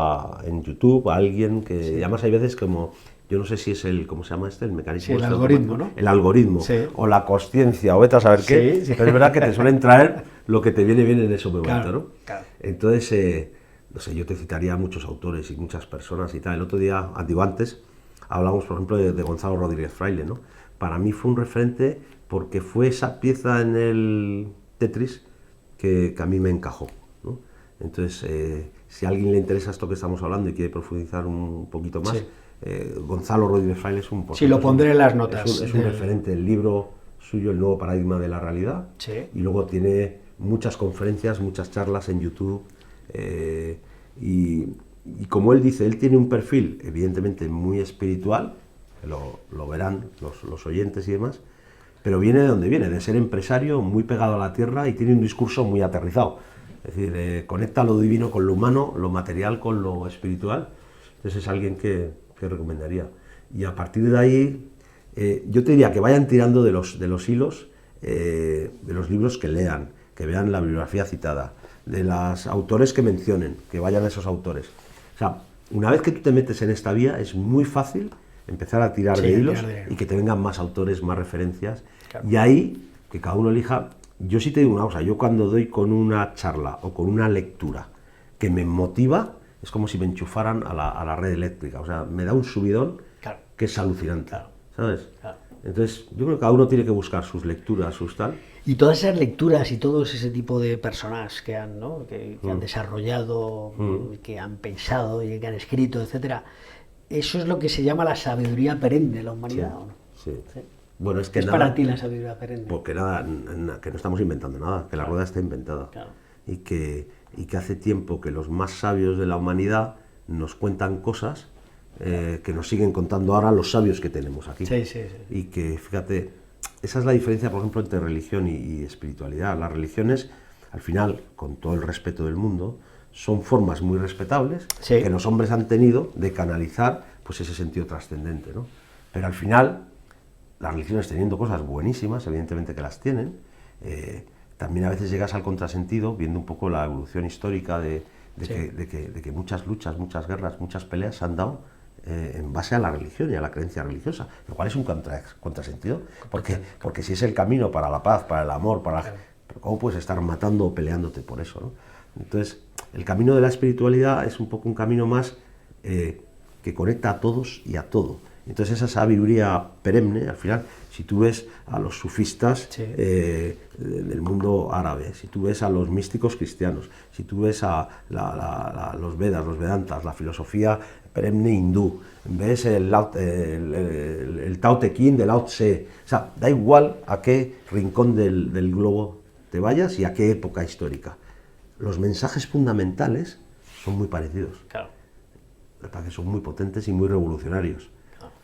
en YouTube a alguien que, además hay veces como, yo no sé si es el, ¿cómo se llama este? El mecanismo. El algoritmo, ¿no? El algoritmo, o la consciencia, o vete a saber qué, pero es verdad que te suelen traer lo que te viene bien en ese momento, ¿no? Claro. Entonces, no sé, yo te citaría a muchos autores y muchas personas y tal. El otro día, antes, hablamos, por ejemplo, de Gonzalo Rodríguez Fraile, ¿no? Para mí fue un referente porque fue esa pieza en el Tetris que a mí me encajó, ¿no? Entonces, si a alguien le interesa esto que estamos hablando y quiere profundizar un poquito más, Gonzalo Rodríguez Fraile es un... Sí, lo pondré en las notas. Es un referente. El libro suyo, El nuevo paradigma de la realidad, y luego tiene muchas conferencias, muchas charlas en YouTube, y como él dice, él tiene un perfil evidentemente muy espiritual, que lo verán los oyentes y demás, pero viene de donde viene, de ser empresario muy pegado a la tierra, y tiene un discurso muy aterrizado. Es decir, conecta lo divino con lo humano, lo material con lo espiritual. Entonces es alguien que recomendaría. Y a partir de ahí, yo te diría que vayan tirando de los hilos, de los libros que lean, que vean la bibliografía citada, de los autores que mencionen, que vayan a esos autores. O sea, una vez que tú te metes en esta vía, es muy fácil empezar a tirar de hilos y que te vengan más autores, más referencias. Claro. Y ahí, que cada uno elija. Yo sí te digo una cosa, yo cuando doy con una charla o con una lectura que me motiva, es como si me enchufaran a la red eléctrica. O sea, me da un subidón que es alucinante, ¿sabes? Claro. Entonces, yo creo que cada uno tiene que buscar sus lecturas, sus tal. Y todas esas lecturas y todo ese tipo de personas que han, ¿no? que han desarrollado, que han pensado y que han escrito, etcétera, eso es lo que se llama la sabiduría perenne de la humanidad, ¿o no? Sí. Bueno, es que es para ti la sabiduría perenne. Porque que no estamos inventando nada, que la rueda está inventada. Claro. Y que hace tiempo que los más sabios de la humanidad nos cuentan cosas que nos siguen contando ahora los sabios que tenemos aquí. Sí. Y que, fíjate, esa es la diferencia, por ejemplo, entre religión y espiritualidad. Las religiones, al final, con todo el respeto del mundo, son formas muy respetables que los hombres han tenido de canalizar pues ese sentido trascendente, ¿no? Pero al final, las religiones, teniendo cosas buenísimas, evidentemente que las tienen, también a veces llegas al contrasentido, viendo un poco la evolución histórica de que muchas luchas, muchas guerras, muchas peleas se han dado en base a la religión y a la creencia religiosa, lo cual es un contrasentido, porque si es el camino para la paz, para el amor, pero ¿cómo puedes estar matando o peleándote por eso, ¿no? Entonces, el camino de la espiritualidad es un poco un camino más que conecta a todos y a todo. Entonces, esa sabiduría perenne, al final, si tú ves a los sufistas del mundo árabe, si tú ves a los místicos cristianos, si tú ves a los Vedas, los Vedantas, la filosofía perenne hindú, ves el Tao Te Ching de Lao Tse, o sea, da igual a qué rincón del globo te vayas y a qué época histórica. Los mensajes fundamentales son muy parecidos. Claro. Que son muy potentes y muy revolucionarios.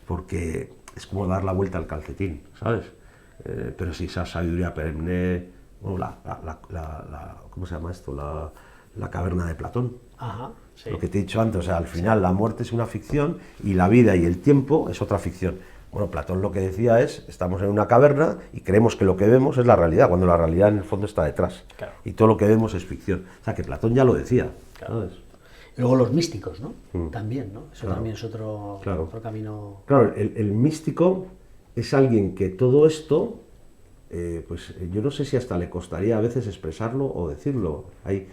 Porque es como dar la vuelta al calcetín, ¿sabes? Pero sí, esa sabiduría perenne, bueno, ¿cómo se llama esto? La caverna de Platón. Ajá, sí. Lo que te he dicho antes, o sea, al final la muerte es una ficción y la vida y el tiempo es otra ficción. Bueno, Platón lo que decía es, estamos en una caverna y creemos que lo que vemos es la realidad, cuando la realidad en el fondo está detrás. Claro. Y todo lo que vemos es ficción. O sea, que Platón ya lo decía. Claro. Y luego los místicos, ¿no? También, ¿no? Eso claro. también es otro camino. Claro, el místico es alguien que todo esto, pues yo no sé si hasta le costaría a veces expresarlo o decirlo. Hay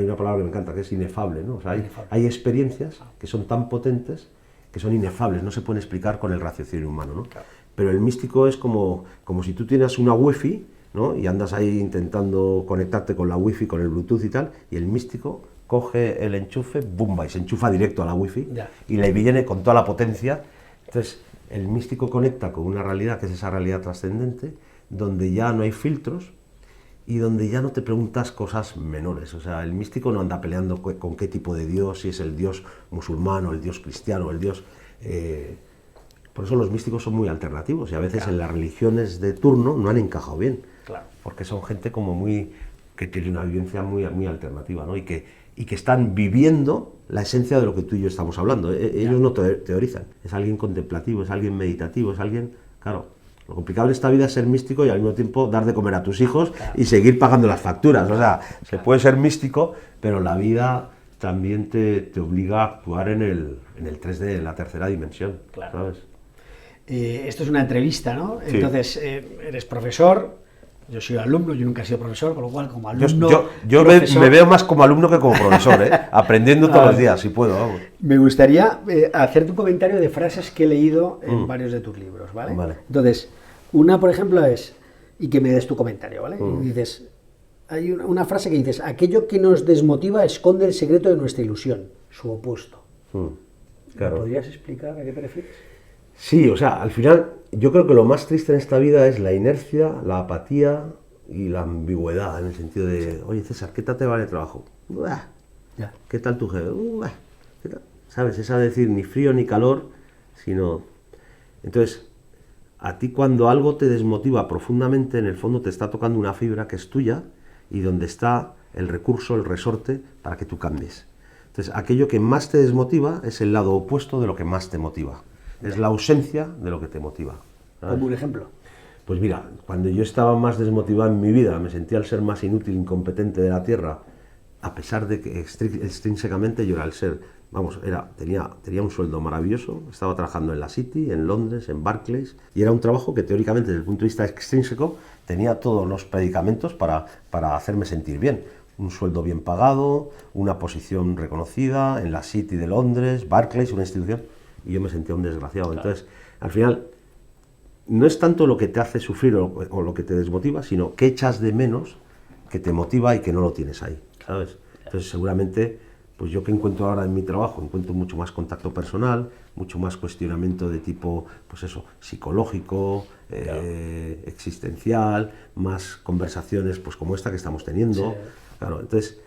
una palabra que me encanta, que es inefable, ¿no? O sea, hay experiencias que son tan potentes que son inefables, no se pueden explicar con el raciocinio humano, ¿no? Claro. Pero el místico es como si tú tienes una wifi, ¿no? Y andas ahí intentando conectarte con la wifi, con el Bluetooth y tal, y el místico coge el enchufe, ¡bumba!, y se enchufa directo a la wifi, y le viene con toda la potencia. Entonces, el místico conecta con una realidad que es esa realidad trascendente, donde ya no hay filtros y donde ya no te preguntas cosas menores. O sea, el místico no anda peleando con qué tipo de Dios, si es el Dios musulmán o el Dios cristiano, o el Dios... Por eso los místicos son muy alternativos y a veces en las religiones de turno no han encajado bien. Claro. Porque son gente como que tiene una vivencia muy alternativa, ¿no? Y que están viviendo la esencia de lo que tú y yo estamos hablando. Ellos no teorizan. Es alguien contemplativo, es alguien meditativo, es alguien... Claro, lo complicado en esta vida es ser místico y al mismo tiempo dar de comer a tus hijos y seguir pagando las facturas. O sea, se puede ser místico, pero la vida también te obliga a actuar en el 3D, en la tercera dimensión, ¿sabes? Esto es una entrevista, ¿no? Sí. Entonces, eres profesor, yo soy alumno, yo nunca he sido profesor, con lo cual como alumno... Yo me veo más como alumno que como profesor, aprendiendo todos los días, si puedo, vamos. Me gustaría hacerte un comentario de frases que he leído en varios de tus libros, ¿vale? Entonces, una, por ejemplo, es, y que me des tu comentario, ¿vale? Y dices, hay una frase que dices, aquello que nos desmotiva esconde el secreto de nuestra ilusión, su opuesto. Claro. ¿Me podrías explicar a qué te refieres? Sí, o sea, al final yo creo que lo más triste en esta vida es la inercia, la apatía y la ambigüedad, en el sentido de, oye César, ¿qué tal te va el trabajo? ¿Qué tal tu jefe? ¿Qué tal? ¿Sabes? Esa de decir ni frío ni calor, sino... Entonces, a ti cuando algo te desmotiva profundamente, en el fondo te está tocando una fibra que es tuya y donde está el recurso, el resorte para que tú cambies. Entonces, aquello que más te desmotiva es el lado opuesto de lo que más te motiva. Es la ausencia de lo que te motiva. ¿Sabes? ¿Como un ejemplo? Pues mira, cuando yo estaba más desmotivado en mi vida, me sentía el ser más inútil, incompetente de la Tierra, a pesar de que extrínsecamente yo era el ser, vamos, tenía un sueldo maravilloso, estaba trabajando en la City, en Londres, en Barclays, y era un trabajo que teóricamente desde el punto de vista extrínseco tenía todos los predicamentos para hacerme sentir bien. Un sueldo bien pagado, una posición reconocida en la City de Londres, Barclays, una institución... Y yo me sentía un desgraciado. Claro. Entonces, al final, no es tanto lo que te hace sufrir o lo que te desmotiva, sino qué echas de menos que te motiva y que no lo tienes ahí, ¿sabes? Entonces, seguramente, pues yo que encuentro ahora en mi trabajo, encuentro mucho más contacto personal, mucho más cuestionamiento de tipo, pues eso, psicológico, existencial, más conversaciones, pues como esta que estamos teniendo. Sí. Claro, entonces,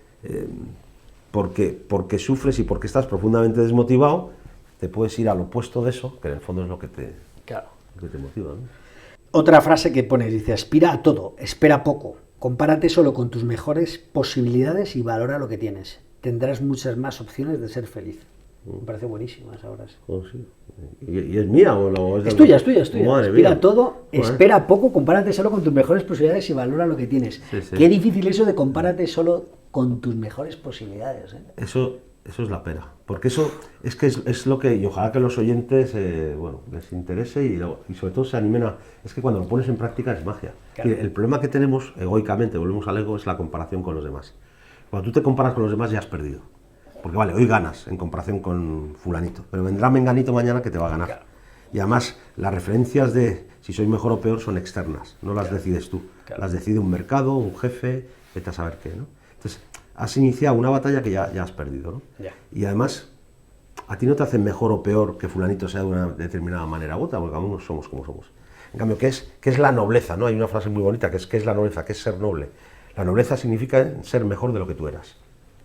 porque sufres y porque estás profundamente desmotivado, te puedes ir al opuesto de eso, que en el fondo es lo que te motiva, ¿no? Otra frase que pones, dice, aspira a todo, espera poco, compárate solo con tus mejores posibilidades y valora lo que tienes. Tendrás muchas más opciones de ser feliz. Me parece buenísima esa frase. Sí. ¿Y es mía o es de... Es tuya. Aspira a todo, bueno. Espera poco, compárate solo con tus mejores posibilidades y valora lo que tienes. Sí. Qué difícil eso de compárate solo con tus mejores posibilidades, ¿eh? Eso es la pena, porque eso es lo que, y ojalá que los oyentes les interese y sobre todo se animen a... Es que cuando lo pones en práctica es magia. Claro. El problema que tenemos, egoicamente, volvemos al ego, es la comparación con los demás. Cuando tú te comparas con los demás ya has perdido. Porque vale, hoy ganas en comparación con fulanito, pero vendrá menganito mañana que te va a ganar. Claro. Y además, las referencias de si soy mejor o peor son externas, no las decides tú. Claro. Las decide un mercado, un jefe, vete a saber qué, ¿no? Entonces, has iniciado una batalla que ya has perdido, ¿no? Y además, a ti no te hacen mejor o peor que fulanito sea de una determinada manera u otra, porque cada uno somos como somos. En cambio, ¿qué es la nobleza? ¿No? Hay una frase muy bonita que es ¿qué es la nobleza? ¿Qué es ser noble? La nobleza significa ser mejor de lo que tú eras.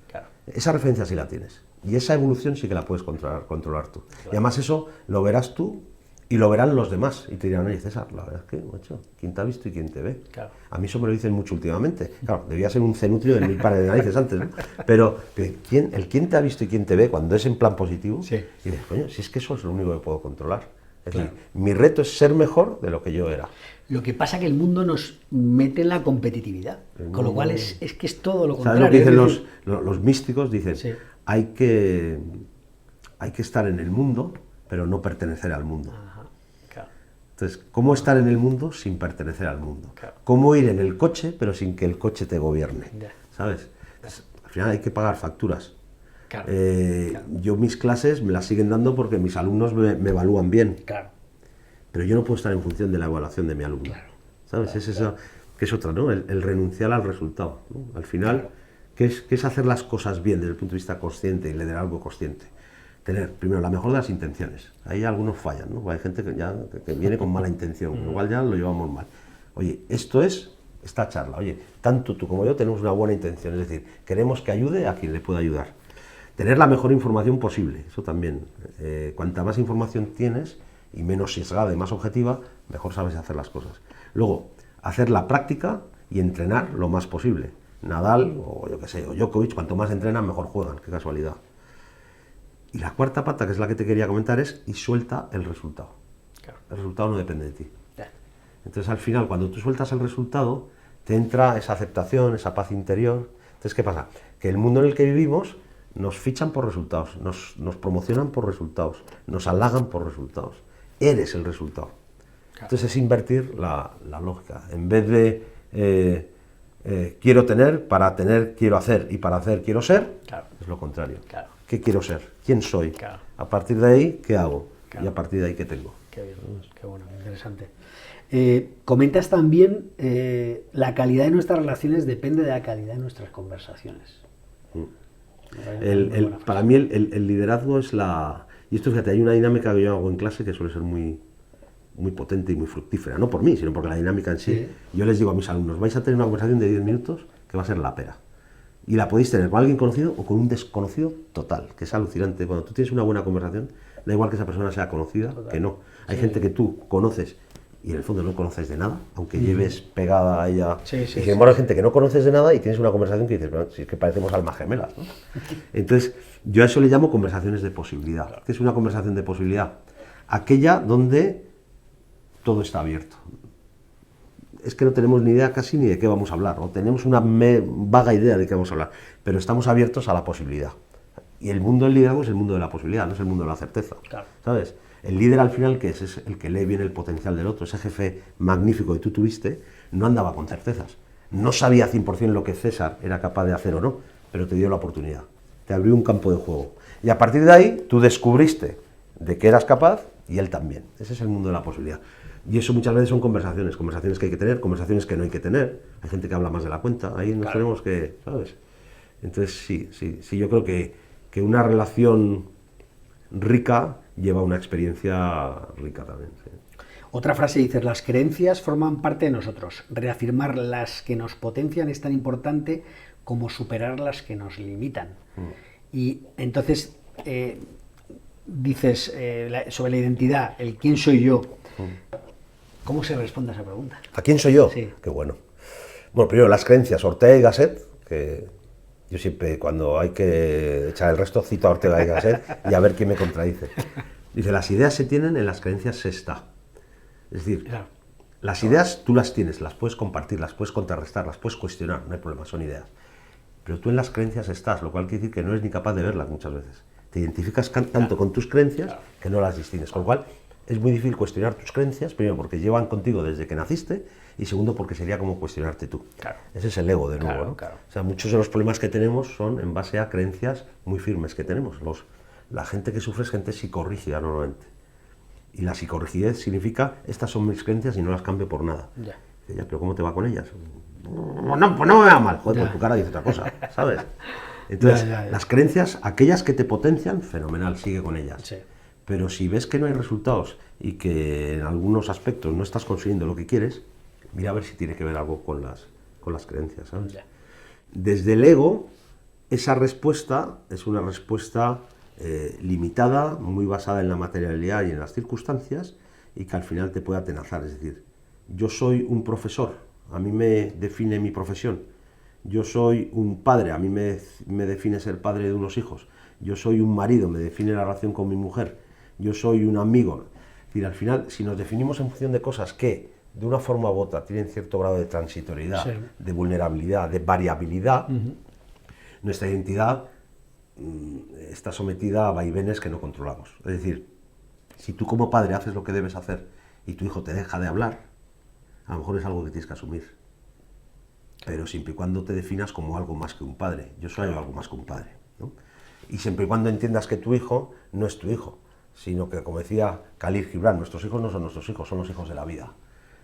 Claro. Esa referencia sí la tienes. Y esa evolución sí que la puedes controlar tú. Claro. Y además eso lo verás tú y lo verán los demás. Y te dirán, oye César, la verdad es que, macho, ¿quién te ha visto y quién te ve? Claro. A mí eso me lo dicen mucho últimamente. Claro, debía ser un cenutrio de 1000 pares de narices antes, ¿no? Pero quién te ha visto y quién te ve, cuando es en plan positivo, y dices, coño, si es que eso es lo único que puedo controlar. Es decir, mi reto es ser mejor de lo que yo era. Lo que pasa es que el mundo nos mete en la competitividad, con lo cual es que es todo lo contrario. ¿Sabes lo que dicen los místicos? Dicen, sí, hay que estar en el mundo, pero no pertenecer al mundo. ajá, claro. Entonces, ¿cómo estar en el mundo sin pertenecer al mundo? Claro. ¿Cómo ir en el coche, pero sin que el coche te gobierne? Ya. ¿Sabes? Entonces, al final hay que pagar facturas. Claro, claro. Yo mis clases me las siguen dando porque mis alumnos me evalúan bien. Claro. Pero yo no puedo estar en función de la evaluación de mi alumno. Claro. ¿Sabes? Es eso, que es otra, ¿no? El renunciar al resultado, ¿no? Al final, claro. ¿Qué es hacer las cosas bien desde el punto de vista consciente y liderazgo consciente? Tener, primero, la mejor de las intenciones. Ahí algunos fallan, ¿no? Hay gente que viene con mala intención, igual ya lo llevamos mal. Oye, esto es esta charla. Oye, tanto tú como yo tenemos una buena intención, es decir, queremos que ayude a quien le pueda ayudar. Tener la mejor información posible, eso también. Cuanta más información tienes y menos sesgada y más objetiva, mejor sabes hacer las cosas. Luego, hacer la práctica y entrenar lo más posible. Nadal, o yo qué sé, o Djokovic, cuanto más entrenan, mejor juegan, qué casualidad. Y la cuarta pata, que es la que te quería comentar, es y suelta el resultado. Claro. El resultado no depende de ti. Yeah. Entonces, al final, cuando tú sueltas el resultado, te entra esa aceptación, esa paz interior. Entonces, ¿qué pasa? Que el mundo en el que vivimos nos fichan por resultados, nos promocionan por resultados, nos halagan por resultados. Eres el resultado. Claro. Entonces es invertir la lógica. En vez de quiero tener, para tener quiero hacer y para hacer quiero ser, claro. Es lo contrario. Claro. ¿Qué quiero ser? ¿Quién soy? Claro. A partir de ahí, ¿qué hago? Claro. Y a partir de ahí, ¿qué tengo? Qué bien, qué bueno, interesante. Comentas también la calidad de nuestras relaciones depende de la calidad de nuestras conversaciones. Para mí el liderazgo es la... Y esto, fíjate, hay una dinámica que yo hago en clase que suele ser muy potente y muy fructífera, no por mí, sino porque la dinámica en sí. Yo les digo a mis alumnos, vais a tener una conversación de 10 minutos que va a ser la pera. Y la podéis tener con alguien conocido o con un desconocido total, que es alucinante. Cuando tú tienes una buena conversación, da igual que esa persona sea conocida, total. Que no. Hay gente que tú conoces y en el fondo no conoces de nada, aunque lleves pegada a ella. Y sin embargo hay gente que no conoces de nada y tienes una conversación que dices, bueno, si es que parecemos almas gemelas, ¿no? Entonces, yo a eso le llamo conversaciones de posibilidad. Claro. ¿Qué es una conversación de posibilidad? Aquella donde todo está abierto. Es que no tenemos ni idea casi ni de qué vamos a hablar, o tenemos una vaga idea de qué vamos a hablar, pero estamos abiertos a la posibilidad. Y el mundo del liderazgo es el mundo de la posibilidad, no es el mundo de la certeza. Claro. ¿Sabes? El líder al final, ¿qué es? Es el que lee bien el potencial del otro. Ese jefe magnífico que tú tuviste no andaba con certezas. No sabía 100% lo que César era capaz de hacer o no, pero te dio la oportunidad. Te abrió un campo de juego. Y a partir de ahí, tú descubriste de que eras capaz y él también. Ese es el mundo de la posibilidad. Y eso muchas veces son conversaciones que hay que tener, conversaciones que no hay que tener. Hay gente que habla más de la cuenta, ahí nos tenemos que, ¿sabes? Entonces sí, yo creo que una relación rica lleva una experiencia rica también. Sí. Otra frase dice, las creencias forman parte de nosotros. Reafirmar las que nos potencian es tan importante como superar las que nos limitan. Y entonces dices sobre la identidad, el quién soy yo. ¿Cómo se responde a esa pregunta? ¿A quién soy yo? Sí. Qué bueno. Bueno, primero las creencias. Ortega y Gasset, que yo siempre cuando hay que echar el resto cito a Ortega y Gasset y a ver quién me contradice. Dice, las ideas se tienen, en las creencias se está. Es decir, claro. Las ideas tú las tienes, las puedes compartir, las puedes contrarrestar, las puedes cuestionar, no hay problema, son ideas. Pero tú en las creencias estás, lo cual quiere decir que no eres ni capaz de verlas muchas veces. Te identificas tanto con tus creencias que no las distingues, con lo cual es muy difícil cuestionar tus creencias, primero porque llevan contigo desde que naciste y segundo porque sería como cuestionarte tú. Claro. Ese es el ego de nuevo, ¿no? Claro. O sea, muchos de los problemas que tenemos son en base a creencias muy firmes que tenemos. La gente que sufre es gente psicorrígida normalmente. Y la psicorrigidez significa, estas son mis creencias y no las cambio por nada. Ya, pero ¿cómo te va con ellas? No, pues no me va mal. Joder, pues tu cara dice otra cosa, ¿sabes? Entonces, las creencias, aquellas que te potencian, fenomenal, sigue con ellas. Sí. Pero si ves que no hay resultados y que en algunos aspectos no estás consiguiendo lo que quieres, mira a ver si tiene que ver algo con las creencias, ¿sabes? Ya. Desde el ego, esa respuesta es una respuesta limitada, muy basada en la materialidad y en las circunstancias, y que al final te puede atenazar. Es decir, yo soy un profesor, a mí me define mi profesión. Yo soy un padre, a mí me define ser padre de unos hijos. Yo soy un marido, me define la relación con mi mujer. Yo soy un amigo. Es decir, al final, si nos definimos en función de cosas que, de una forma u otra, tienen cierto grado de transitoriedad, de vulnerabilidad, de variabilidad, nuestra identidad está sometida a vaivenes que no controlamos. Es decir, si tú como padre haces lo que debes hacer y tu hijo te deja de hablar, a lo mejor es algo que tienes que asumir. Pero siempre y cuando te definas como algo más que un padre. Yo soy algo más que un padre, ¿no? Y siempre y cuando entiendas que tu hijo no es tu hijo, sino que, como decía Khalil Gibran, nuestros hijos no son nuestros hijos, son los hijos de la vida.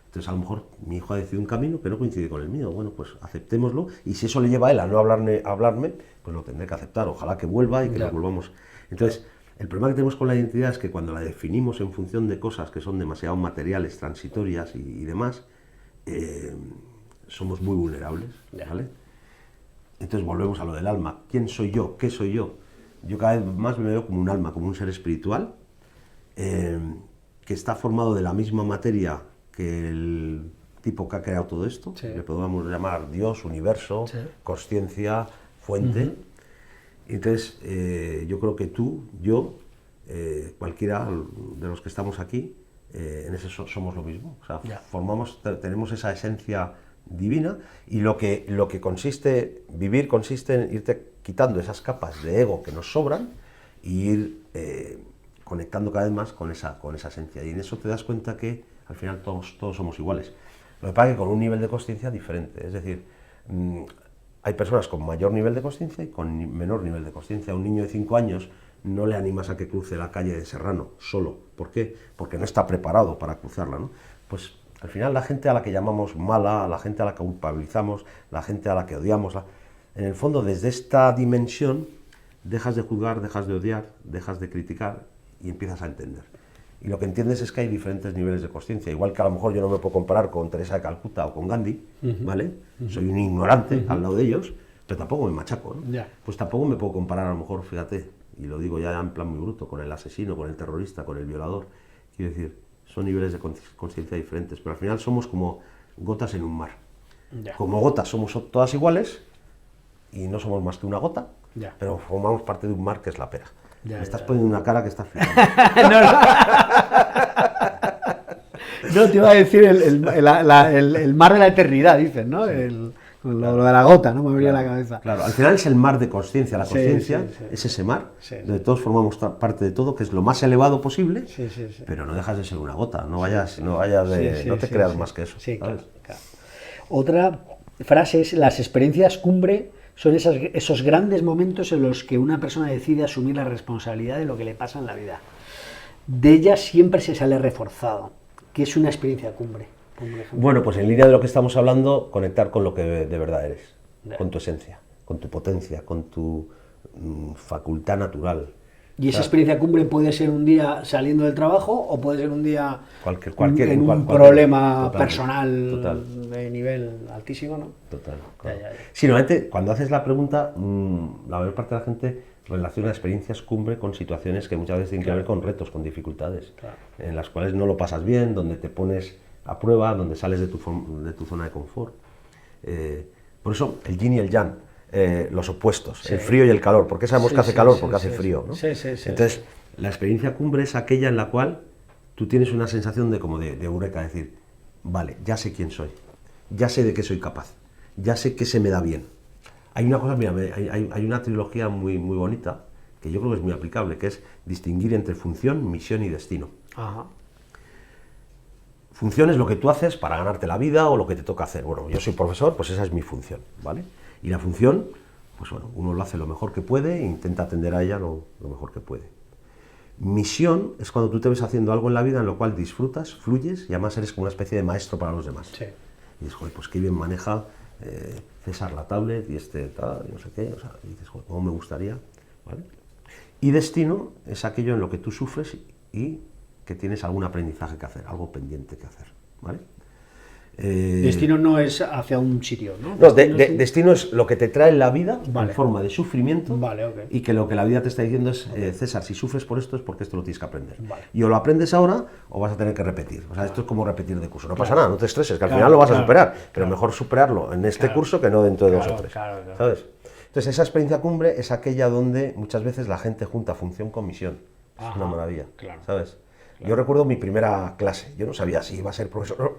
Entonces, a lo mejor mi hijo ha decidido un camino que no coincide con el mío. Bueno, pues aceptémoslo, y si eso le lleva a él a no hablarme, pues lo tendré que aceptar. Ojalá que vuelva y que nos volvamos. Entonces, el problema que tenemos con la identidad es que cuando la definimos en función de cosas que son demasiado materiales, transitorias y demás, somos muy vulnerables, ¿vale? Entonces volvemos a lo del alma. ¿Quién soy yo? ¿Qué soy yo? Yo cada vez más me veo como un alma, como un ser espiritual, que está formado de la misma materia que el tipo que ha creado todo esto, le podemos llamar Dios, universo, consciencia, fuente. Entonces, yo creo que tú, yo, cualquiera de los que estamos aquí, en ese somos lo mismo. O sea, tenemos esa esencia divina, y lo que vivir consiste en irte quitando esas capas de ego que nos sobran y ir conectando cada vez más con esa esencia. Y en eso te das cuenta que al final todos somos iguales. Lo que pasa es que con un nivel de consciencia diferente. Es decir, hay personas con mayor nivel de consciencia y con menor nivel de consciencia. A un niño de 5 años no le animas a que cruce la calle de Serrano solo. ¿Por qué? Porque no está preparado para cruzarla, ¿no? Pues al final la gente a la que llamamos mala, la gente a la que culpabilizamos, la gente a la que odiamos, en el fondo desde esta dimensión dejas de juzgar, dejas de odiar, dejas de criticar y empiezas a entender. Y lo que entiendes es que hay diferentes niveles de consciencia. Igual que a lo mejor yo no me puedo comparar con Teresa de Calcuta o con Gandhi, ¿vale? Soy un ignorante al lado de ellos, pero tampoco me machaco, ¿no? Pues tampoco me puedo comparar, a lo mejor, fíjate, y lo digo ya en plan muy bruto, con el asesino, con el terrorista, con el violador. Quiero decir, son niveles de consciencia diferentes, pero al final somos como gotas en un mar. Como gotas somos todas iguales y no somos más que una gota, pero formamos parte de un mar que es la pera. Me estás poniendo una cara que estás flipando. No, te iba a decir el mar de la eternidad, dicen, ¿no? Lo de la gota, ¿no? Me venía a la cabeza. Claro, al final es el mar de consciencia. La consciencia es ese mar, donde todos formamos parte de todo, que es lo más elevado posible, pero no dejas de ser una gota. No te creas más que eso. Sí, ¿sabes? Claro. Otra frase es: las experiencias cumbre son esos grandes momentos en los que una persona decide asumir la responsabilidad de lo que le pasa en la vida. De ellas siempre se sale reforzado. ¿Qué es una experiencia cumbre? Bueno, pues en línea de lo que estamos hablando, conectar con lo que de verdad eres, con tu esencia, con tu potencia, con tu facultad natural. ¿Y esa experiencia cumbre puede ser un día saliendo del trabajo o puede ser un día en un problema personal de nivel altísimo, ¿no? Total. Claro. Sí, normalmente cuando haces la pregunta, la mayor parte de la gente relaciona experiencias cumbre con situaciones que muchas veces tienen que ver con retos, con dificultades, en las cuales no lo pasas bien, donde te pones a prueba, donde sales de tu zona de confort. Por eso el yin y el yang, los opuestos, el frío y el calor. ¿Por qué sabemos que hace calor? Porque hace frío, ¿no? Entonces, la experiencia cumbre es aquella en la cual tú tienes una sensación de eureka, decir, vale, ya sé quién soy, ya sé de qué soy capaz, ya sé qué se me da bien. Hay una cosa, mira, hay una trilogía muy bonita, que yo creo que es muy aplicable, que es distinguir entre función, misión y destino. Ajá. Función es lo que tú haces para ganarte la vida o lo que te toca hacer. Bueno, yo soy profesor, pues esa es mi función, ¿vale? Y la función, pues bueno, uno lo hace lo mejor que puede e intenta atender a ella lo mejor que puede. Misión es cuando tú te ves haciendo algo en la vida en lo cual disfrutas, fluyes y además eres como una especie de maestro para los demás. Y dices, joder, pues qué bien maneja César la tablet y tal, y no sé qué, o sea, y dices, joder, cómo me gustaría, ¿vale? Y destino es aquello en lo que tú sufres y que tienes algún aprendizaje que hacer, algo pendiente que hacer, ¿vale? Destino no es hacia un sitio, ¿no? No, destino es lo que te trae la vida en forma de sufrimiento, y que lo que la vida te está diciendo es, César, si sufres por esto es porque esto lo tienes que aprender. Y o lo aprendes ahora o vas a tener que repetir. O sea, esto es como repetir de curso. No pasa nada, no te estreses, que al final lo vas a superar, pero mejor superarlo en este curso que no dentro de 2 o 3. ¿Sabes? Entonces, esa experiencia cumbre es aquella donde muchas veces la gente junta función con misión. Es una maravilla, ¿sabes? Yo recuerdo mi primera clase, yo no sabía si iba a ser profesor,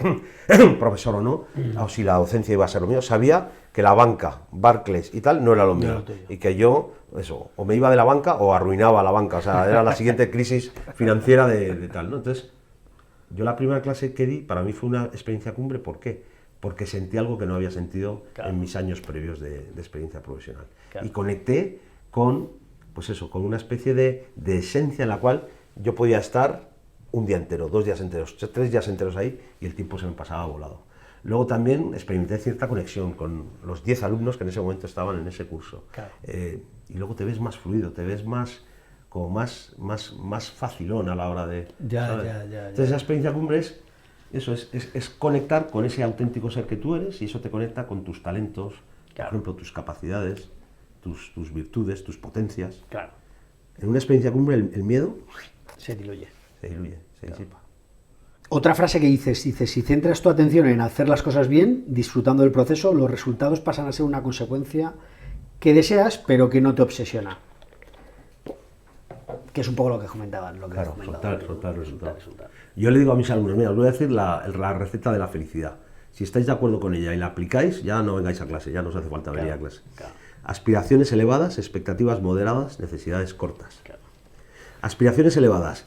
profesor o no, o si la docencia iba a ser lo mío. Sabía que la banca, Barclays y tal, no era lo mío, y que yo, eso, o me iba de la banca o arruinaba la banca, o sea, era la siguiente crisis financiera de tal, ¿no? Entonces, yo la primera clase que di, para mí fue una experiencia cumbre. ¿Por qué? Porque sentí algo que no había sentido en mis años previos de experiencia profesional. Y conecté con, pues eso, con una especie de esencia en la cual yo podía estar un día entero, 2 días enteros, 3 días enteros ahí, y el tiempo se me pasaba volado. Luego también experimenté cierta conexión con los 10 alumnos que en ese momento estaban en ese curso. Y luego te ves más fluido, te ves más facilón a la hora de... Entonces esa experiencia cumbre es conectar con ese auténtico ser que tú eres, y eso te conecta con tus talentos, por ejemplo, tus capacidades, tus virtudes, tus potencias. En una experiencia cumbre el miedo se diluye. Se disipa. Otra frase que dices, si centras tu atención en hacer las cosas bien, disfrutando del proceso, los resultados pasan a ser una consecuencia que deseas, pero que no te obsesiona. Que es un poco lo que comentaban. Soltar resultados. Yo le digo a mis alumnos, mira, os voy a decir la receta de la felicidad. Si estáis de acuerdo con ella y la aplicáis, ya no vengáis a clase, ya no os hace falta venir a clase. Aspiraciones elevadas, expectativas moderadas, necesidades cortas. Aspiraciones elevadas.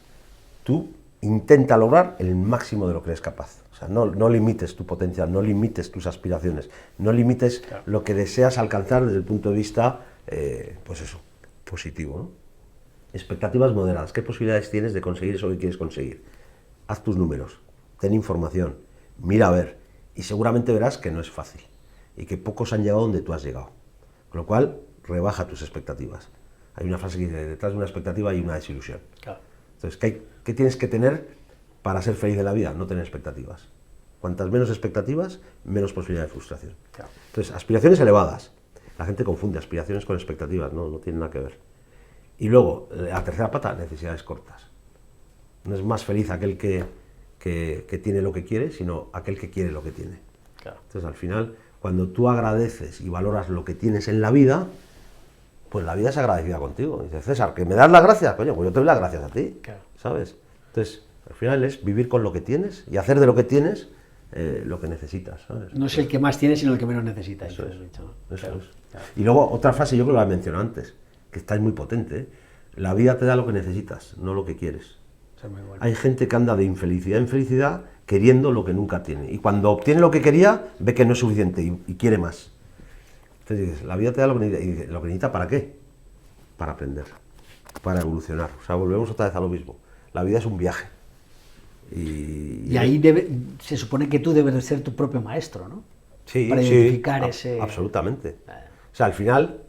Tú intenta lograr el máximo de lo que eres capaz. O sea, no limites tu potencial, no limites tus aspiraciones, no limites lo que deseas alcanzar desde el punto de vista, pues eso, positivo, ¿no? Expectativas moderadas. ¿Qué posibilidades tienes de conseguir eso que quieres conseguir? Haz tus números, ten información, mira a ver, y seguramente verás que no es fácil y que pocos han llegado donde tú has llegado. Con lo cual, rebaja tus expectativas. Hay una frase que dice, detrás de una expectativa hay una desilusión. Entonces, ¿qué tienes que tener para ser feliz en la vida? No tener expectativas. Cuantas menos expectativas, menos posibilidad de frustración. Entonces, aspiraciones elevadas. La gente confunde aspiraciones con expectativas, no tiene nada que ver. Y luego, la tercera pata, necesidades cortas. No es más feliz aquel que tiene lo que quiere, sino aquel que quiere lo que tiene. Entonces, al final, cuando tú agradeces y valoras lo que tienes en la vida, pues la vida es agradecida contigo. Dice, César, ¿que me das las gracias? Coño, pues yo te doy las gracias a ti, ¿sabes? Entonces, al final es vivir con lo que tienes y hacer de lo que tienes lo que necesitas, ¿sabes? No es el que más tiene, sino el que menos necesita. Eso es. Y luego, otra frase, yo creo que la he mencionado antes, que está muy potente, ¿eh? La vida te da lo que necesitas, no lo que quieres. Hay gente que anda de infelicidad en felicidad queriendo lo que nunca tiene. Y cuando obtiene lo que quería, ve que no es suficiente y quiere más. Entonces dices, la vida te da lo que necesita. Y dices, ¿lo que necesita para qué? Para aprender, para evolucionar. O sea, volvemos otra vez a lo mismo. La vida es un viaje. Y ahí se supone que tú debes de ser tu propio maestro, ¿no? Sí, para identificar ese... Absolutamente. O sea, al final,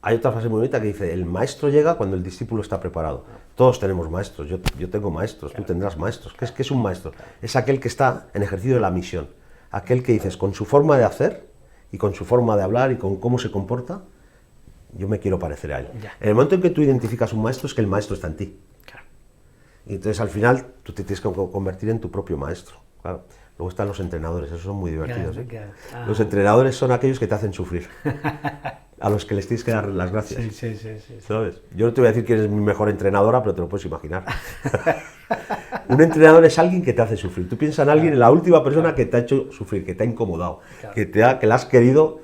hay otra frase muy bonita que dice, el maestro llega cuando el discípulo está preparado. Todos tenemos maestros, yo tengo maestros, tú tendrás maestros. ¿Qué es un maestro? Es aquel que está en ejercicio de la misión. Aquel que dices, con su forma de hacer y con su forma de hablar y con cómo se comporta, yo me quiero parecer a él. En el momento en que tú identificas un maestro, es que el maestro está en ti. Y entonces al final tú te tienes que convertir en tu propio maestro. Claro. Luego están los entrenadores, esos son muy divertidos. Los entrenadores son aquellos que te hacen sufrir, a los que les tienes que dar las gracias. Sí. ¿Sabes? Yo no te voy a decir que eres mi mejor entrenadora, pero te lo puedes imaginar. Un entrenador es alguien que te hace sufrir. Tú piensas en alguien, en la última persona que te ha hecho sufrir, que te ha incomodado, que la has querido.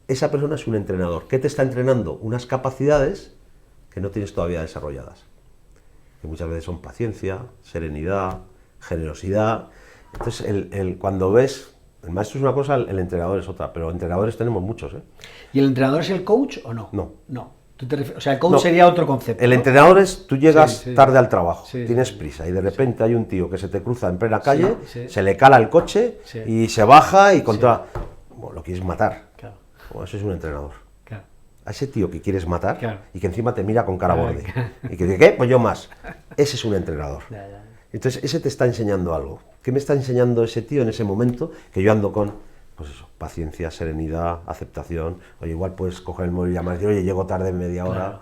Esa persona es un entrenador. ¿Qué te está entrenando? Unas capacidades que no tienes todavía desarrolladas. Que muchas veces son paciencia, serenidad, generosidad. Entonces, cuando ves, el maestro es una cosa, el entrenador es otra, pero entrenadores tenemos muchos, ¿eh? ¿Y el entrenador es el coach o no? No. ¿Tú te refieres? O sea, el coach sería otro concepto. El entrenador es, tú llegas tarde al trabajo, tienes prisa y de repente hay un tío que se te cruza en plena calle, se le cala el coche y se baja y contra... Bueno, lo quieres matar. Bueno, eso es un entrenador. A ese tío que quieres matar y que encima te mira con cara borde y que dice, ¿qué? Pues yo más. Ese es un entrenador. Entonces, ese te está enseñando algo. ¿Qué me está enseñando ese tío en ese momento? Que yo ando con, pues eso, paciencia, serenidad, aceptación. Oye, igual puedes coger el móvil y llamar y decir, oye, llego tarde media hora.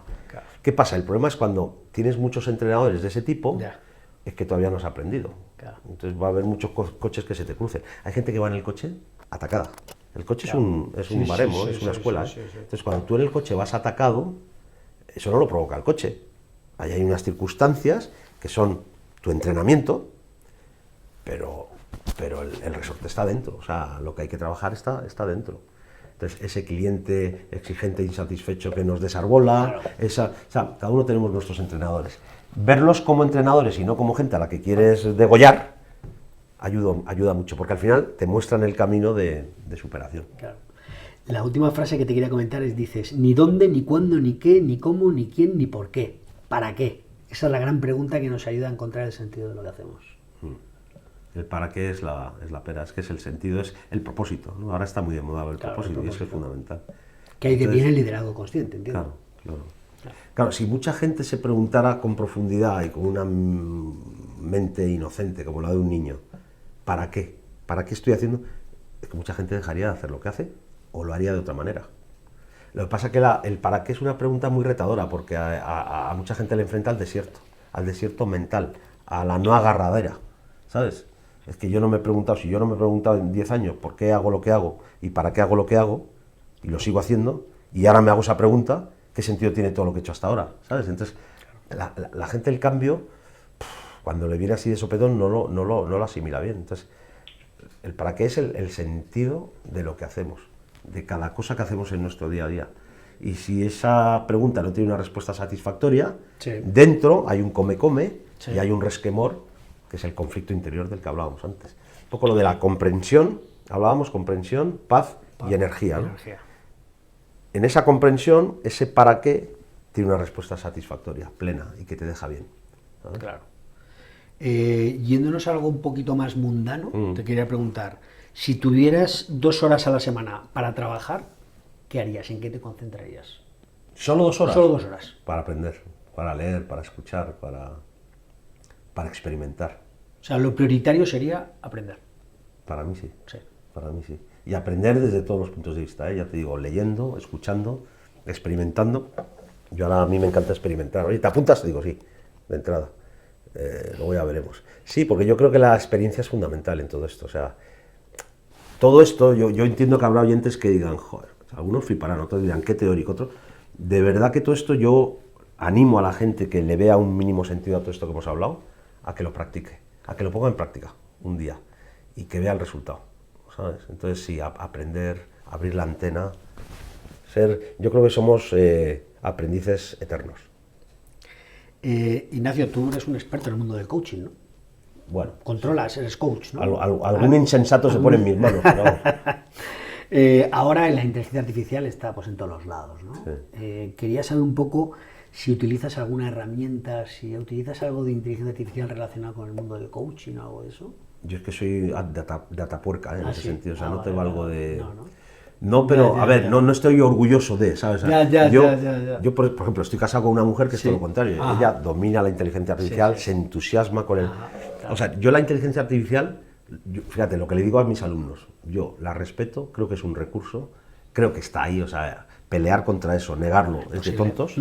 ¿Qué pasa? El problema es cuando tienes muchos entrenadores de ese tipo, es que todavía no has aprendido. Entonces va a haber muchos coches que se te crucen. Hay gente que va en el coche atacada. El coche es un baremo, es una escuela. Entonces, cuando tú en el coche vas atacado, eso no lo provoca el coche. Ahí hay unas circunstancias que son tu entrenamiento, pero el resorte está dentro, o sea, lo que hay que trabajar está dentro. Entonces, ese cliente exigente, insatisfecho que nos desarbola, claro. o sea, cada uno tenemos nuestros entrenadores. Verlos como entrenadores y no como gente a la que quieres degollar, ayuda mucho, porque al final te muestran el camino de superación. Claro. La última frase que te quería comentar es, dices, ni dónde, ni cuándo, ni qué, ni cómo, ni quién, ni por qué. ¿Para qué? Esa es la gran pregunta que nos ayuda a encontrar el sentido de lo que hacemos. El para qué es la pera, es que es el sentido, es el propósito, ¿no? Ahora está muy de moda el propósito, y eso es fundamental. Que ahí viene el liderazgo consciente, entiendo. Claro, si mucha gente se preguntara con profundidad y con una mente inocente, como la de un niño, ¿para qué? ¿Para qué estoy haciendo? Es que mucha gente dejaría de hacer lo que hace o lo haría de otra manera. Lo que pasa es que el para qué es una pregunta muy retadora, porque a mucha gente le enfrenta al desierto mental, a la no agarradera, ¿sabes? Es que yo no me he preguntado, si yo no me he preguntado en 10 años por qué hago lo que hago y para qué hago lo que hago, y lo sigo haciendo, y ahora me hago esa pregunta, ¿qué sentido tiene todo lo que he hecho hasta ahora? ¿Sabes? Entonces, la gente el cambio, cuando le viene así de sopetón, no lo asimila bien. Entonces, el para qué es el sentido de lo que hacemos, de cada cosa que hacemos en nuestro día a día. Y si esa pregunta no tiene una respuesta satisfactoria, dentro hay un come-come y hay un resquemor, que es el conflicto interior del que hablábamos antes. Un poco lo de la comprensión, hablábamos comprensión, paz y energía, ¿no? En esa comprensión, ese para qué tiene una respuesta satisfactoria, plena y que te deja bien, ¿sabes? Claro. Yéndonos a algo un poquito más mundano, te quería preguntar, si tuvieras 2 horas a la semana para trabajar, ¿qué harías? ¿En qué te concentrarías? ¿Solo 2 horas? Solo 2 horas. Para aprender, para leer, para escuchar, para experimentar. O sea, lo prioritario sería aprender. Para mí sí. Sí. Para mí sí. Y aprender desde todos los puntos de vista, ¿eh? Ya te digo, leyendo, escuchando, experimentando. Yo ahora a mí me encanta experimentar. Oye, ¿te apuntas? Digo, sí, de entrada. Luego ya veremos. Sí, porque yo creo que la experiencia es fundamental en todo esto. O sea, todo esto, yo entiendo que habrá oyentes que digan, joder, algunos fliparán, otros dirán, qué teórico, otros. De verdad que todo esto yo animo a la gente que le vea un mínimo sentido a todo esto que hemos hablado, a que lo practique, a que lo ponga en práctica un día y que vea el resultado, ¿sabes? Entonces sí, aprender, abrir la antena, yo creo que somos aprendices eternos. Ignacio, tú eres un experto en el mundo del coaching, ¿no? Bueno. Controlas, eres coach, ¿no? Algún insensato se pone en mis manos, pero vamos. Ahora la inteligencia artificial está pues en todos los lados, ¿no? Sí. Quería saber un poco si utilizas alguna herramienta, si utilizas algo de inteligencia artificial relacionado con el mundo del coaching o algo de eso. Yo es que soy datapuerca en ese sentido, o sea, no te valgo de... No. No, pero a ver, no estoy orgulloso de, ¿sabes? Yo, por ejemplo, estoy casado con una mujer que es todo lo contrario. Ajá. Ella domina la inteligencia artificial, se entusiasma con el... Claro. O sea, yo la inteligencia artificial, fíjate, lo que le digo a mis alumnos, yo la respeto, creo que es un recurso, creo que está ahí, o sea, pelear contra eso, negarlo, es de tontos.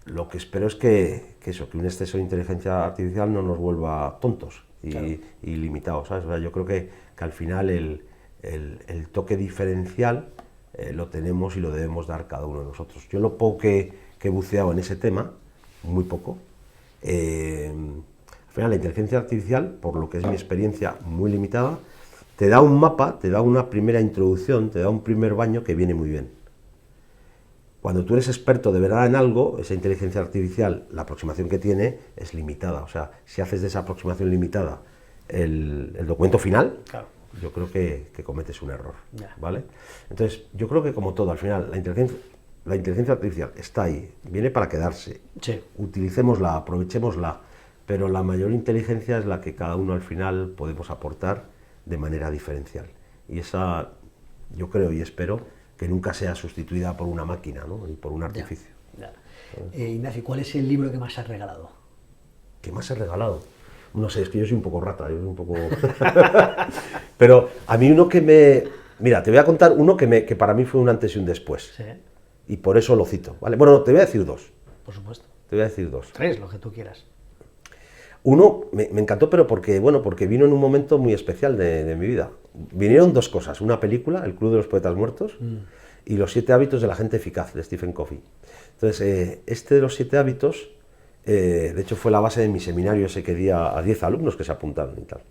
Lo que espero es que un exceso de inteligencia artificial no nos vuelva tontos y limitados, ¿sabes? O sea, yo creo que al final el toque diferencial lo tenemos y lo debemos dar cada uno de nosotros. Yo lo poco que he buceado en ese tema, muy poco, al final la inteligencia artificial, por lo que es mi experiencia muy limitada, te da un mapa, te da una primera introducción, te da un primer baño que viene muy bien. Cuando tú eres experto de verdad en algo, esa inteligencia artificial, la aproximación que tiene es limitada. O sea, si haces de esa aproximación limitada el documento final, claro, yo creo que cometes un error, ¿vale? Entonces, yo creo que como todo, al final, la inteligencia artificial está ahí, viene para quedarse. Sí. Utilicémosla, aprovechémosla, pero la mayor inteligencia es la que cada uno al final podemos aportar de manera diferencial. Y esa, yo creo y espero, que nunca sea sustituida por una máquina, ¿no? Y por un artificio. Ignacio, ¿cuál es el libro que más has regalado? ¿Qué más he regalado? No sé, es que yo soy un poco rata, yo soy un poco... Pero a mí uno que me... Mira, te voy a contar uno que para mí fue un antes y un después. Sí. Y por eso lo cito, ¿vale? Bueno, te voy a decir 2. Por supuesto. Te voy a decir 2. 3, lo que tú quieras. Uno me encantó, pero porque vino en un momento muy especial de mi vida. Vinieron 2 cosas, una película, El Club de los Poetas Muertos, y Los 7 hábitos de la gente eficaz, de Stephen Covey. Entonces, este de los 7 hábitos de hecho fue la base de mi seminario ese que di a 10 alumnos que se apuntaron y tal.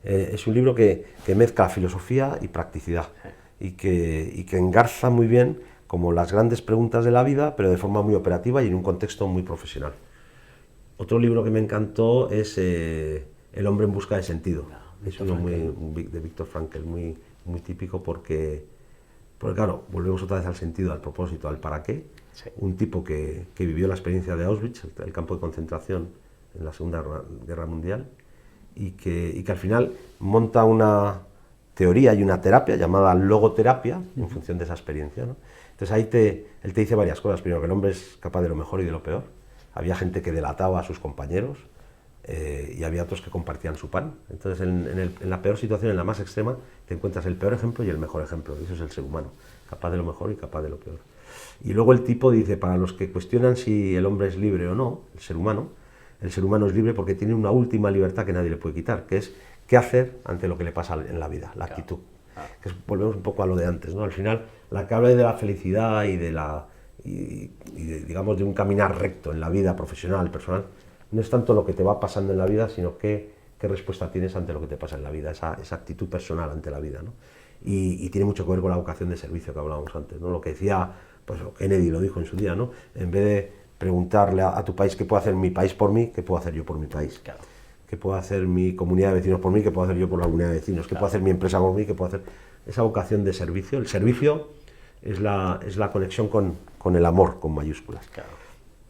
Es un libro que mezcla filosofía y practicidad y que engarza muy bien como las grandes preguntas de la vida, pero de forma muy operativa y en un contexto muy profesional. Otro libro que me encantó es El hombre en busca de sentido. Es uno de Viktor Frankl, muy típico porque claro, volvemos otra vez al sentido, al propósito, al para qué. Sí. Un tipo que vivió la experiencia de Auschwitz, el campo de concentración en la Segunda Guerra Mundial, y que al final monta una teoría y una terapia llamada logoterapia en función de esa experiencia, ¿no? Entonces ahí él te dice varias cosas. Primero, que el hombre es capaz de lo mejor y de lo peor. Había gente que delataba a sus compañeros y había otros que compartían su pan. Entonces en la peor situación, en la más extrema, te encuentras el peor ejemplo y el mejor ejemplo. Eso es el ser humano, capaz de lo mejor y capaz de lo peor. Y luego el tipo dice, para los que cuestionan si el hombre es libre o no, el ser humano es libre porque tiene una última libertad que nadie le puede quitar, que es qué hacer ante lo que le pasa en la vida, la actitud. Que volvemos un poco a lo de antes, ¿no? Al final, la que habla de la felicidad y digamos, de un caminar recto en la vida profesional, personal, no es tanto lo que te va pasando en la vida, sino qué respuesta tienes ante lo que te pasa en la vida, esa actitud personal ante la vida, ¿no? Y tiene mucho que ver con la vocación de servicio que hablábamos antes, ¿no? Lo que decía, pues Kennedy lo dijo en su día, ¿no? En vez de preguntarle a tu país qué puede hacer mi país por mí, qué puedo hacer yo por mi país. Claro. ¿Qué puedo hacer mi comunidad de vecinos por mí? ¿Qué puedo hacer yo por la comunidad de vecinos? ¿Qué puedo hacer mi empresa por mí? ¿Qué puedo hacer? Esa vocación de servicio. El servicio es la conexión con el amor, con mayúsculas. Claro.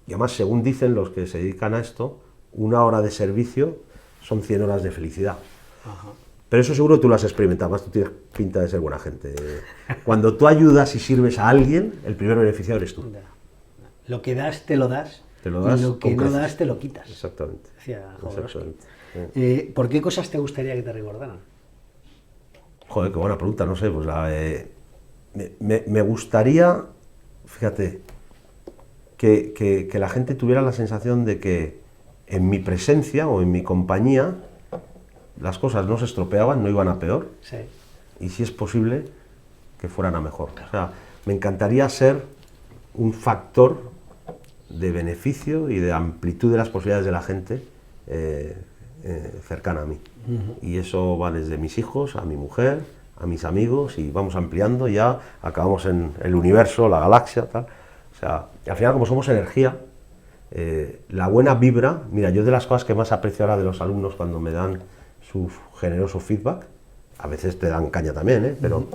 Y además, según dicen los que se dedican a esto, 1 hora de servicio son 100 horas de felicidad. Ajá. Pero eso seguro tú lo has experimentado, más tú tienes pinta de ser buena gente. Cuando tú ayudas y sirves a alguien, el primer beneficiado eres tú. Lo que das, te lo das. Te lo das, y lo que no das, te lo quitas. Exactamente. Decía Exactamente. ¿Por qué cosas te gustaría que te recordaran? Joder, qué buena pregunta, no sé, pues me gustaría, fíjate, que la gente tuviera la sensación de que en mi presencia o en mi compañía las cosas no se estropeaban, no iban a peor, sí. Y si es posible, que fueran a mejor. Claro. O sea, me encantaría ser un factor de beneficio y de amplitud de las posibilidades de la gente cercana a mí. Y eso va desde mis hijos, a mi mujer, a mis amigos, y vamos ampliando, ya acabamos en el universo, la galaxia, tal. O sea, al final, como somos energía, la buena vibra, mira, yo de las cosas que más aprecio ahora de los alumnos cuando me dan su generoso feedback, a veces te dan caña también, pero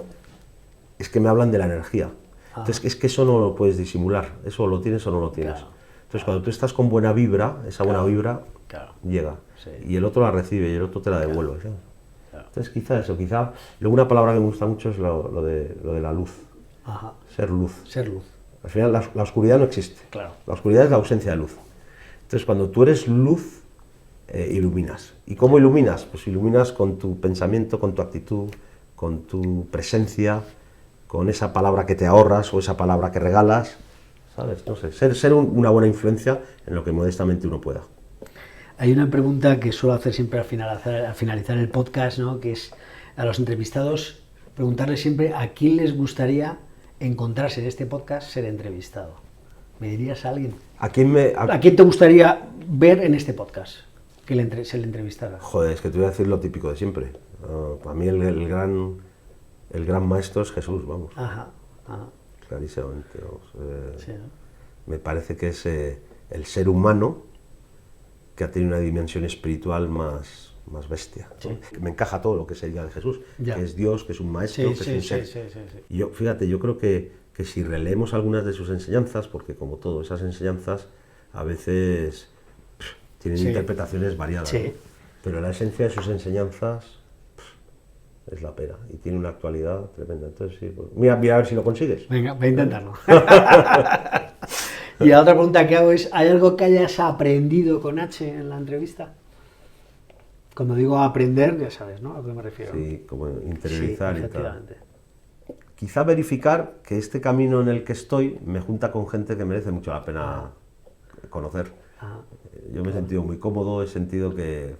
es que me hablan de la energía. Entonces, es que eso no lo puedes disimular, eso lo tienes o no lo tienes. Claro. Entonces, cuando tú estás con buena vibra, esa buena vibra llega, sí. Y el otro la recibe y el otro te la devuelve. Claro. Claro. Entonces, quizá, luego una palabra que me gusta mucho es lo de la luz. Ajá. Ser luz. Ser luz. Al final, la oscuridad no existe. Claro. La oscuridad es la ausencia de luz. Entonces, cuando tú eres luz, iluminas. ¿Y cómo iluminas? Pues iluminas con tu pensamiento, con tu actitud, con tu presencia, con esa palabra que te ahorras o esa palabra que regalas, ¿sabes? No sé, ser una buena influencia en lo que modestamente uno pueda. Hay una pregunta que suelo hacer siempre al finalizar el podcast, ¿no? Que es a los entrevistados preguntarles siempre a quién les gustaría encontrarse en este podcast ser entrevistado. ¿Me dirías a alguien? ¿A quién te gustaría ver en este podcast que se le entrevistara? Joder, es que te voy a decir lo típico de siempre. Para mí el gran maestro es Jesús, vamos. Ajá. Clarísimamente, vamos. Sí, ¿no? Me parece que es el ser humano que ha tenido una dimensión espiritual más bestia, ¿no? Sí. Me encaja todo lo que se diga de Jesús, ya. Que es Dios, que es un maestro, que es un ser. Sí. Y yo creo que si releemos algunas de sus enseñanzas, porque como todo, esas enseñanzas a veces tienen interpretaciones variadas, sí. ¿No? Pero la esencia de sus enseñanzas es la pera y tiene una actualidad tremenda. Entonces, sí, pues, mira a ver si lo consigues. Venga, voy a intentarlo. Y la otra pregunta que hago es, ¿hay algo que hayas aprendido con H en la entrevista? Cuando digo aprender, ya sabes, ¿no? ¿A qué me refiero? Sí, como interiorizar y tal. Quizá verificar que este camino en el que estoy me junta con gente que merece mucho la pena conocer. Yo me he sentido muy cómodo, he sentido que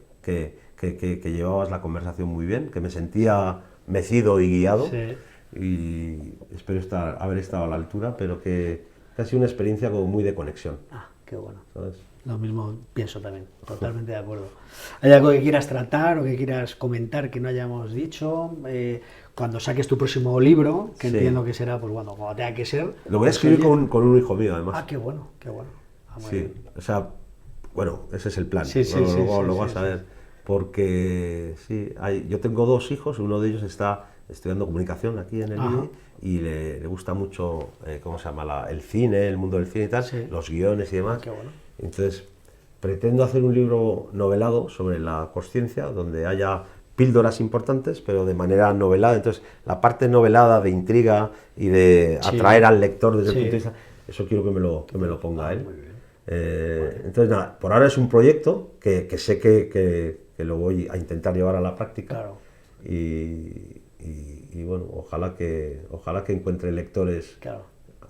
llevabas la conversación muy bien, que me sentía mecido y guiado, sí. Y espero haber estado a la altura, pero que ha sido una experiencia como muy de conexión. Qué bueno. ¿Sabes? Lo mismo pienso también, totalmente de acuerdo. ¿Hay algo que quieras tratar o que quieras comentar que no hayamos dicho? Cuando saques tu próximo libro, que entiendo que será, pues bueno, cuando tenga que ser... Lo voy a escribir con un hijo mío, además. Ah, qué bueno, qué bueno. Sí, bien. O sea, bueno, ese es el plan. Sí, Luego vas a ver. Porque sí, yo tengo 2 hijos, uno de ellos está estudiando comunicación aquí en el IE y le gusta mucho, ¿cómo se llama? El cine, el mundo del cine y tal, los guiones y demás. Qué bueno. Entonces, pretendo hacer un libro novelado sobre la consciencia, donde haya píldoras importantes, pero de manera novelada. Entonces, la parte novelada de intriga y de atraer al lector desde el punto de vista, eso quiero que me lo ponga él. Entonces, nada, por ahora es un proyecto que sé que lo voy a intentar llevar a la práctica. Claro. Y bueno, ojalá que encuentre lectores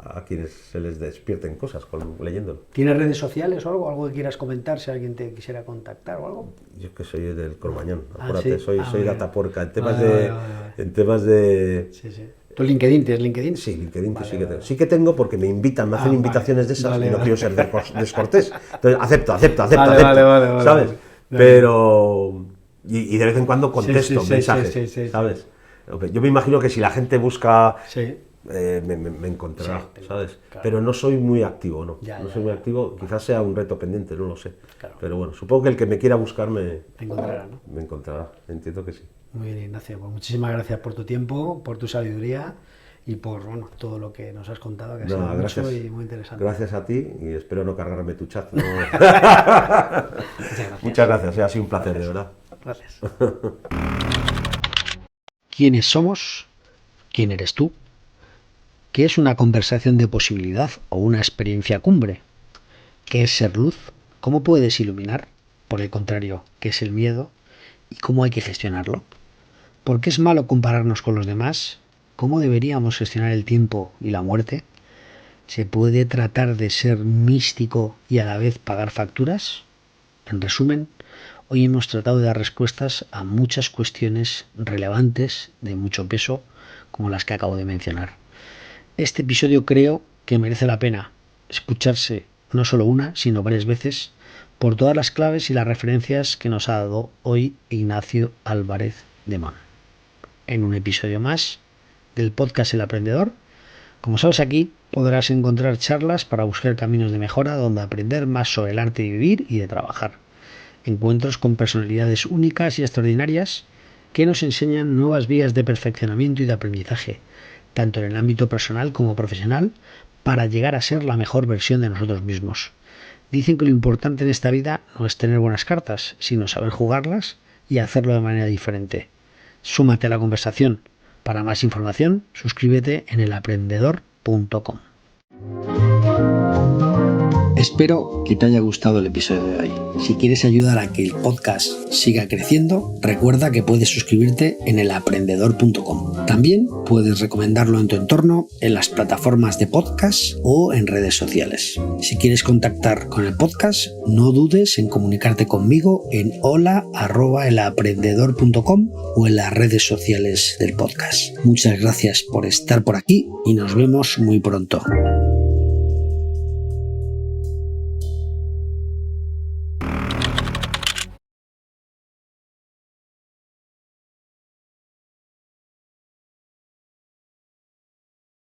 a quienes se les despierten cosas leyéndolo. ¿Tienes redes sociales o algo? ¿Algo que quieras comentar si alguien te quisiera contactar o algo? Yo es que soy del Cromañón, ¿sí? acuérdate, soy dataporca. En temas de... Sí. ¿Tu LinkedIn? ¿Tienes LinkedIn? Sí, LinkedIn sí que tengo. Sí que tengo porque me invitan, me hacen invitaciones de esas y no quiero ser descortés. Entonces acepto, ¿sabes? Vale. Pero... Y de vez en cuando contesto mensajes, ¿sabes? Yo me imagino que si la gente busca... me encontrará, ¿sabes? Claro. Pero no soy muy activo, ¿no? Soy muy activo, quizás sea un reto pendiente, no lo sé. Claro. Pero bueno, supongo que el que me quiera buscar me encontrará, ¿no? Me encontrará, entiendo que sí. Muy bien, Ignacio, pues muchísimas gracias por tu tiempo, por tu sabiduría y por todo lo que nos has contado, que ha sido mucho y muy interesante. Gracias a ti y espero no cargarme tu chat, ¿no? Muchas gracias, ha sido un placer, de verdad. Gracias. ¿Quiénes somos? ¿Quién eres tú? ¿Qué es una conversación de posibilidad o una experiencia cumbre? ¿Qué es ser luz? ¿Cómo puedes iluminar? Por el contrario, ¿qué es el miedo? ¿Y cómo hay que gestionarlo? ¿Por qué es malo compararnos con los demás? ¿Cómo deberíamos gestionar el tiempo y la muerte? ¿Se puede tratar de ser místico y a la vez pagar facturas? En resumen, hoy hemos tratado de dar respuestas a muchas cuestiones relevantes de mucho peso, como las que acabo de mencionar. Este episodio creo que merece la pena escucharse no solo una, sino varias veces, por todas las claves y las referencias que nos ha dado hoy Ignacio Álvarez de Mon. En un episodio más del podcast El Aprendedor. Como sabes, aquí podrás encontrar charlas para buscar caminos de mejora donde aprender más sobre el arte de vivir y de trabajar. Encuentros con personalidades únicas y extraordinarias que nos enseñan nuevas vías de perfeccionamiento y de aprendizaje, tanto en el ámbito personal como profesional, para llegar a ser la mejor versión de nosotros mismos. Dicen que lo importante en esta vida no es tener buenas cartas, sino saber jugarlas y hacerlo de manera diferente. Súmate a la conversación. Para más información, suscríbete en elaprendedor.com. Espero que te haya gustado el episodio de hoy. Si quieres ayudar a que el podcast siga creciendo, recuerda que puedes suscribirte en elaprendedor.com. También puedes recomendarlo en tu entorno, en las plataformas de podcast o en redes sociales. Si quieres contactar con el podcast, no dudes en comunicarte conmigo en hola@elaprendedor.com o en las redes sociales del podcast. Muchas gracias por estar por aquí y nos vemos muy pronto.